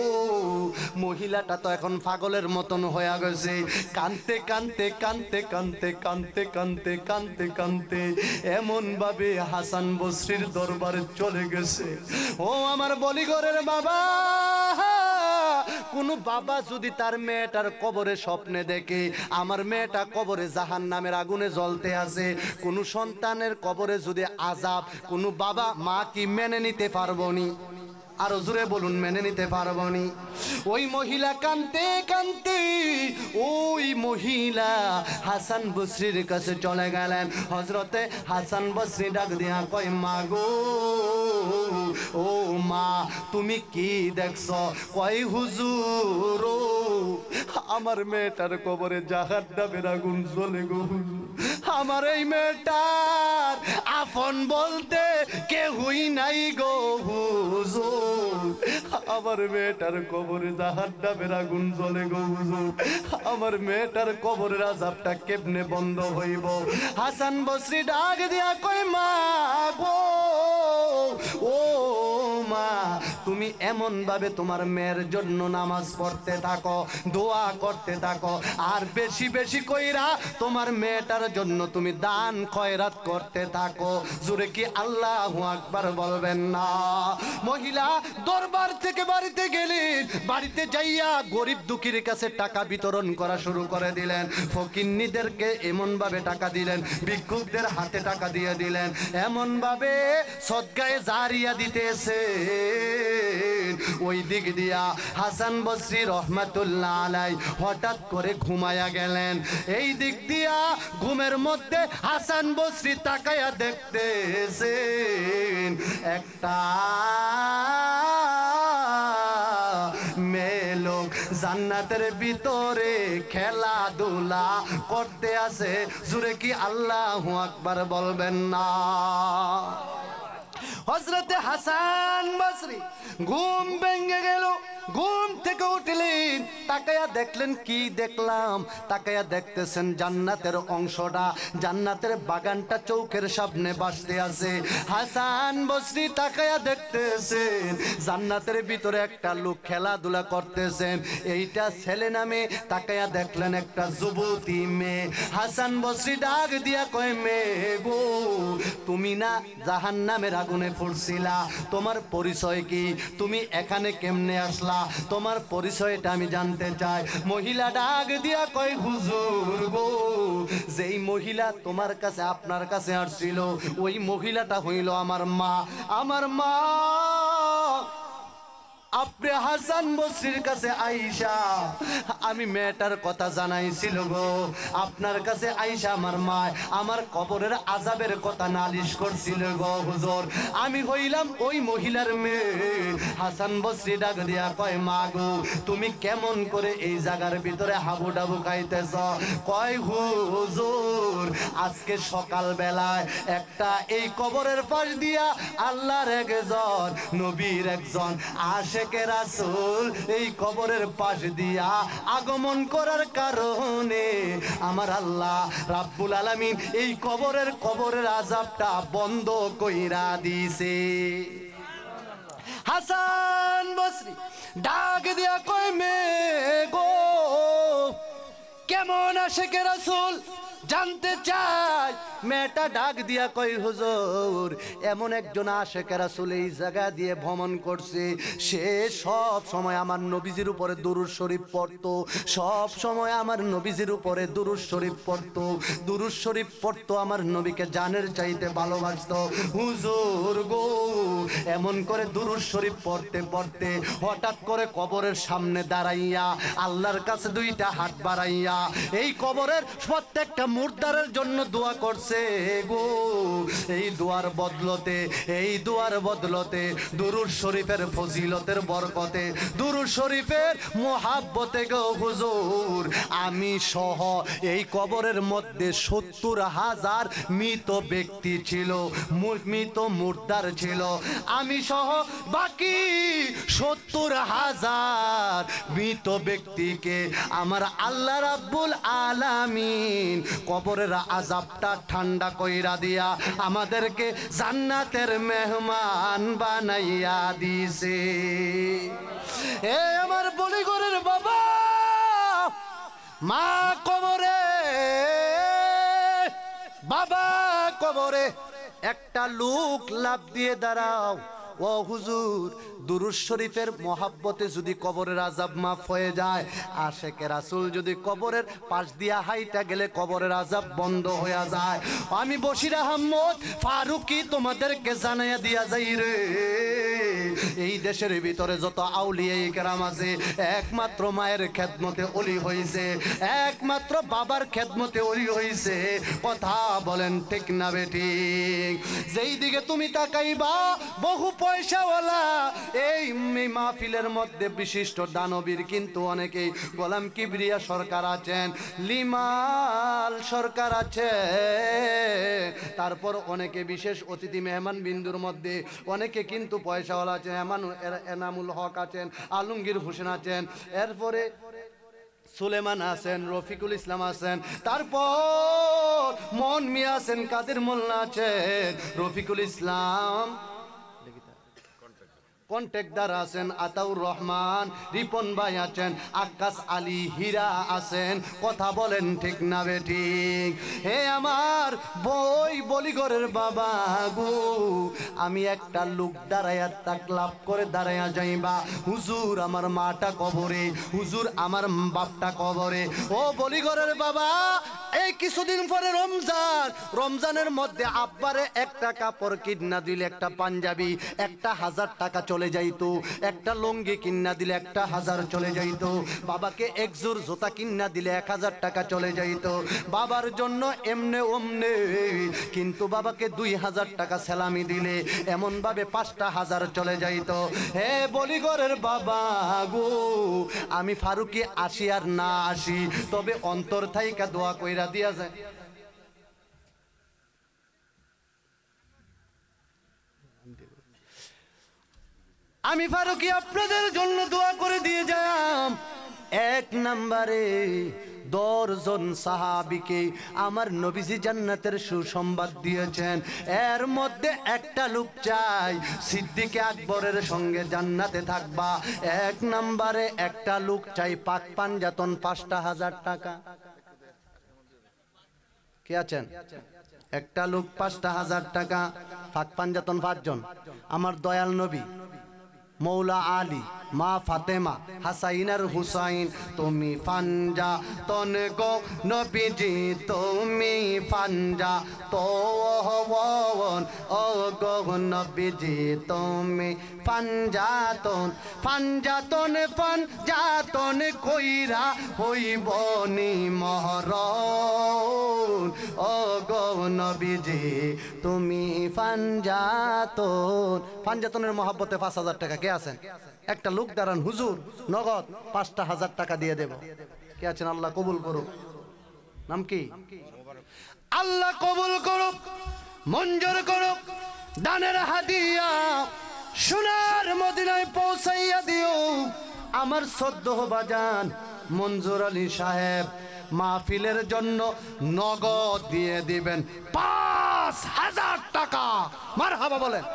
মহিলাটা তো এখন পাগলের মতন হয়ে গেছে, কানতে কানতে কানতে কানতে কানতে কানতে কানতে কানতে এমন ভাবে হাসান বসরির দরবারে চলে গেছে। ও আমার বলিগরের বাবা, কোন বাবা যদি তার মেয়েটার কবরে স্বপ্নে দেখে আমার মেয়েটা কবরে জাহান্নামের আগুনে জ্বলতে আছে, কোন সন্তানের কবরে যদি আযাব, কোন বাবা মা কি মেনে নিতে পারবনি? আরো জোরে বলুন, মেনে নিতে পারবনি? ওই মহিলা কানতে কানতে ওই মহিলা হাসান বসরির কাছে চলে গেলেন। হযরতে হাসান বসরি ডাক দিয়া কয়, মা গো, ও মা তুমি কি দেখছো? কয় হুজুর, আমার মেয়েটার কবরে জাহান্নামের আগুন জ্বলে গো। আমার এই মেয়েটার আপন বলতে কেউই নাই গো হুজুর। আমার মেয়েটার কবরে জাহান্নামের আগুন জ্বলে গো হুজুর। আমার মেয়েটার কবরের আযাবটা কেমনে বন্ধ হইব? হাসান বসরি ডাক দিয়া কয়, মা গো, ও মা তুমি এমন ভাবে তোমার মেয়ের জন্য নামাজ পড়তে থাকো, দোয়া করতে থাকো, আর বেশি বেশি কইরা তোমার মেয়েটার জন্য তুমি দান খয়রাত করতে থাকো। জোরে কি আল্লাহু আকবার বলবেন না? মহিলা দরবার থেকে বাড়িতে গেলেন, বাড়িতে যাইয়া গরিব দুঃখীর কাছে টাকা বিতরণ করা শুরু করে দিলেন। ফকিন্নিদেরকে এমন ভাবে টাকা দিলেন, ভিক্ষুকদের হাতে টাকা দিয়ে দিলেন, এমন ভাবে সদকায়ে জারিয়া দিতেছে। ওই দিক দিয়া হাসান বসরি রহমাতুল্লাহ আলাইহি হঠাৎ করে ঘুমায়া গেলেন। এই দিক দিয়া ঘুমের মধ্যে হাসান বসরি তাকায়া দেখতেছেন একটা মেয়ে লোক জান্নাতের ভিতরে খেলাধুলা করতে আছে। জোরে কি আল্লাহু আকবার বলবেন না? হযরতে হাসান বসরি ঘুম ভেঙে গেল, ঘুম থেকে উঠলেন, তাকায়া দেখলেন কি দেখলাম? তাকায়া দেখতেছেন জান্নাতের অংশটা, জান্নাতের বাগানটা চোখের সামনে ভাসতে আছে। হাসান বসরি তাকায়া দেখতেছেন জান্নাতের ভিতরে একটা লোক খেলাধুলা করতেছেন। এইটা ছেলে নামে তাকায়া দেখলেন একটা যুবতী মেয়ে। হাসান বসরি ডাক দিয়া কয়, মেয়ে গো, তুমি না জাহান্নামের আগুনে পড়ছিলা, তোমার পরিচয় কি? তুমি এখানে কেমনে আসলা? তোমার পরিচয়টা আমি জানতে চাই। মহিলা ডাক দিয়া কয়, হুজুর গো, যেই মহিলা তোমার কাছে আপনার কাছে আসছিল ওই মহিলাটা হইল আমার মা। আমার মা আপনি হাসান বসরির কাছে আইসা আমি মেয়েটার কথা জানাইছিল গো, আপনার কাছে আইসা আমার মা আমার কবরের আযাবের কথা নালিশ করছিল গো হুজুর। আমি হইলাম ওই মহিলার মেয়ে। হাসান বসরি ডাক দিয়া কয়, মা গো, তুমি কেমন করে এই জায়গার ভিতরে হাবু ডাবু খাইতেছ? কয়, হুজুর, আজকে সকাল বেলায় একটা এই কবরের পাশ দিয়া আল্লাহর একজন নবীর একজন আশেকে রাসূল এই কবরের পাশ দিয়া আগমন করার কারণে আমার আল্লাহ রাব্বুল আলামিন এই কবরের আযাবটা বন্ধ কইরা দিছে। হাসান বসরি ডাক দিয়া কয়, মেয়ে গো, কেমন আশেকে রাসূল জানতে চাই? মেয়েটা ডাক দিয়া কয়, হুজুর, এমন একজন আশেকে রাসূল এই জায়গা দিয়ে ভ্রমণ করছে, সে সব সময় আমার নবীজির উপরে দুরূদ শরীফ পড়তো, সব সময় আমার নবীজির উপরে দুরূদ শরীফ পড়তো, দুরূদ শরীফ পড়তো, আমার নবীকে জানের চাইতে ভালোবাসতো। হুজুর গো, এমন করে দুরূদ শরীফ পড়তে পড়তে হঠাৎ করে কবরের সামনে দাঁড়াইয়া আল্লাহর কাছে দুইটা হাত বাড়াইয়া এই কবরের প্রত্যেকটা মুর্দারের জন্য দোয়া করছে গো। এই দোয়ার বদলতে দুরূদ শরীফের ফজিলতের বরকতে, দুরূদ শরীফের মোহাব্বতে গো হুজুর, আমি সহ এই কবরের মধ্যে ৭০,০০০ মৃত ব্যক্তি ছিল, মৃত মুর্দার ছিল। আমি সহ বাকি 70,000 মৃত ব্যক্তিকে আমার আল্লাহ রাব্বুল আলামিন কবরের আযাবটা ঠান্ডা কইরা দিয়া আমাদেরকে জান্নাতের মেহমান বানাইয়া দিছে। এ আমার বলিগরের বাবা, মা কবরে, বাবা কবরে, একটা লোক লাফ দিয়ে দাঁড়াও, ও হুজুর দুরূদ শরীফের মহাব্বতে যদি কবরের আযাব মাফ হয়ে যায়, আশেকে রাসূল যদি কবরের পাশ দিয়া হাইটা গেলে কবরের আযাব বন্ধ হয়ে যায়। আমি বশির আহমদ ফারুকি তোমাদেরকে জানাইয়া দিয়া যাই রে, এই দেশের ভিতরে যত আউলিয়া কেরাম আছে একমাত্র মায়ের খেদমতে ওলি হইছে, একমাত্র বাবার খেদমতে ওলি হইছে। কথা বলেন ঠিক না বেঠিক? যেই দিকে তুমি তাকাইবা বহু পয়সাওয়ালা এই মাহফিলের মধ্যে বিশিষ্ট দানবীর কিন্তু অনেকেই গোলাম কিবরিয়া সরকার আছেন, লিমাল সরকার আছে, তারপর অনেকে বিশেষ অতিথি মেহমান বিন্দুর মধ্যে অনেকে কিন্তু পয়সাওয়ালা আছেন, এনামুল হক আছেন, আলমগীর হোসেন আছেন, এরপরে সুলেমান আছেন, রফিকুল ইসলাম আছেন, তারপর মন মিয়া আছেন, কাদের মোল্লা আছেন, রফিকুল ইসলাম কন্ট্রাক্টর আছেন, আতাউর রহমান, রিপন ভাই আছেন, আকাশ আলী, হীরা আছেন। কথা বলেন ঠিক না বেঠিক? হে আমার বলিগরের বাবা গো, আমি একটা লোক দাঁড়াইয়া তাকলাপ করে দাঁড়াইয়া যাইবা, হুজুর আমার মাটা কবরে, হুজুর আমার বাপটা কবরে। ও বলিগরের বাবা, এই কিছুদিন পরে রমজান, রমজানের মধ্যে আব্বারে একটা কাপড় কিনা দিলে, একটা পাঞ্জাবি 1,000 টাকা চলে যাইতো, একটা লুঙ্গি কিনা দিলে 1,000 চলে যাইতো, বাবাকে একজোর জুতা কিনা দিলে 1,000 টাকা চলে যাইতো, বাবার জন্য এমনে ওমনে, কিন্তু বাবাকে 2,000 টাকা সালামি দিলে এমন ভাবে 5,000 চলে যাইতো। হে বলিগরের বাবা গো, আমি ফারুকি আসি আর না আসি, তবে অন্তর থাইকা দোয়া কইরা দিয়া যায়। আমি ফারুকি আপনাদের জন্য দোয়া করে দিয়ে যাম। 1 নম্বরে 10 জন সাহাবীকে আমার নবীজি জান্নাতের সুসংবাদ দিয়েছেন, এর মধ্যে একটা লোক চাই সিদ্দিক আকবরের সঙ্গে জান্নাতে থাকবা। 1 নম্বরে একটা লোক চাই পাক পাঞ্জাতন 5,000 টাকা। কে আছেন? একটা লোক 5,000 টাকা, পাক পাঞ্জাতন 5 জন। আমার দয়াল নবী মৌলা আলী, মা ফাতেমা, হাসাইন আর হুসাইন, তুমি ফাঞ্জা তন গো নবীজি, তুমি ফাঞ্জা তো ও গো নবীজি, তুমি ফাঞ্জাতন, ফাঞ্জাতন ফাঞ্জাতন কইরা হইব নিমরণ, ও গো নবীজি তুমি ফাঞ্জাতন। ফাঞ্জাতনের মহব্বতে 5,000 টাকা। কে আছেন? একটা লোক দাঁড়ান, হুজুর নগদ 5,000 টাকা দিয়ে দেব। কে আছেন? আল্লাহ কবুল করুক। নাম কি? আল্লাহ কবুল করুক, মঞ্জুর করুক। দানের হাদিয়া সোনার মদিনায় পৌঁছাইয়া দিও। আমার সদ্য বাজান মঞ্জুর আলী সাহেব মাহফিলের জন্য নগদ দিয়ে দিবেন 5,000 টাকা। মারহাবা বলেন।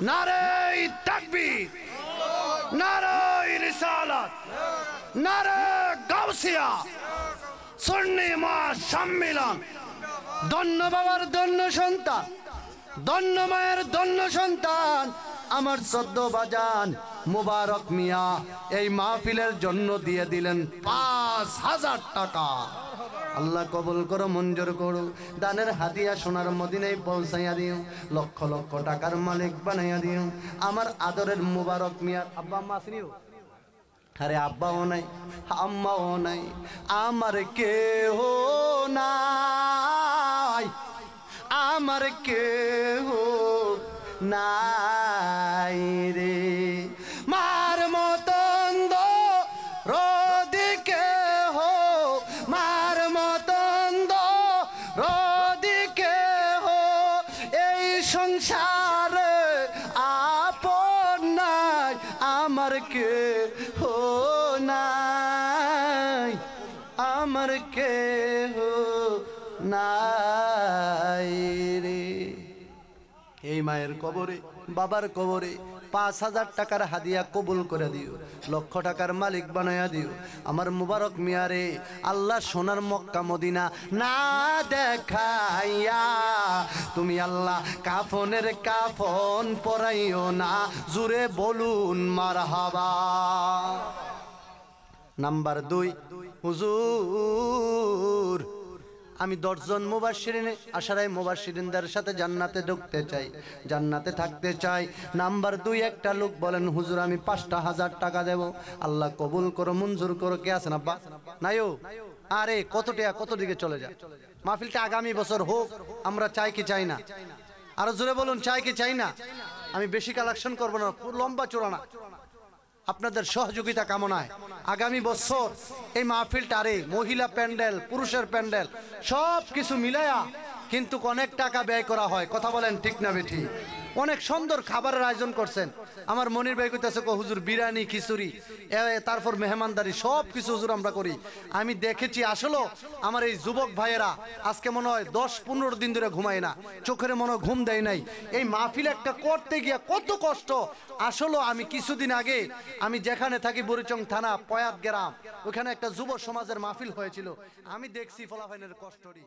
নারে তাকবীর, নারে রিসালাত, নারে গাউসিয়া, সুন্নি মা সম্মিলন। ধন্য বাবার ধন্য সন্তান, ধন্য মায়ের ধন্য সন্তান আমার সদ্য বাজান মুবারক মিয়া এই মাহফিলের জন্য দিয়ে দিলেন 5,000 টাকা। আল্লাহ কবুল করো, মঞ্জুর করো। দানের হাদিয়া সোনার মদিনায় পৌঁছাইয়া দিও, লক্ষ লক্ষ টাকার মালিক বানাইয়া দিও। আমার আদরের মুবারক মিয়ার আব্বা আম্মা আসেনিও? আরে আব্বাও নাই, আম্মাও নাই, আমার কেহ নাই, আমার কেহ নাই রে। মার মতন রদিকে হো, মার মতন রদিকে হো, এই সংসারে আপন নাই আমার কে হো নাই, আমার কে হো নাই রে। এই মায়ের কবরে, বাবার কবরে ৫,০০০ টাকার হাদিয়া কবুল করে দিও, লক্ষ টাকার মালিক বানায়া দিও আমার মুবারক মিয়ারে। আল্লাহ সোনার মক্কা মদিনা না দেখাইয়া তুমি আল্লাহ কাফনের কাফন পরাইও না, জুড়ে বলুন মারহাবা। নাম্বার 2, হুজুর আমি 10 জন মুবাশশিরিন আশারায়ে মুবাশশিরিনদের সাথে জান্নাতে ঢুকতে চাই, জান্নাতে থাকতে চাই। নাম্বার 2 একটা লোক বলেন হুজুর আমি 5,000 টাকা দেব। আল্লাহ কবুল করো, মঞ্জুর করো। কে আছেন আব্বা? নাইও? আরে কত টাকা কত দিকে চলে যায়। মাহফিলটা আগামী বছর হোক, আমরা চাই কি চাই না? আরো জোরে বলুন, চাই কি চাই না? আমি বেশি কালেকশন করব না, লম্বা চূড়া না, আপনাদের সহযোগিতা কামনায় আগামী বছর এই মাহফিলটারে মহিলা প্যান্ডেল, পুরুষের প্যান্ডেল সব কিছু মিলায়া কিন্তু অনেক টাকা ব্যয় করা হয়। কথা বলেন ঠিক না বেঠি? অনেক সুন্দর খাবারের আয়োজন করছেন। আমার মনির ভাই কইতেছে হুজুর বিরিয়ানি, খিচুড়ি, তারপর মেহমানদারি সব কিছু হুজুর আমরা করি। আমি দেখেছি আসলে আমার এই যুবক ভাইয়েরা আজকে মনে হয় 10-15 দিন ধরে ঘুমায় না, চোখের মনে ঘুম দেয় নাই। এই মাহফিল একটা করতে গিয়া কত কষ্ট। আসলে আমি কিছুদিন আগে আমি যেখানে থাকি বুড়িচং থানা পয়াত গ্রাম, ওখানে একটা যুব সমাজের মাহফিল হয়েছিল। আমি দেখছি ফলাফাইনের কষ্টটি।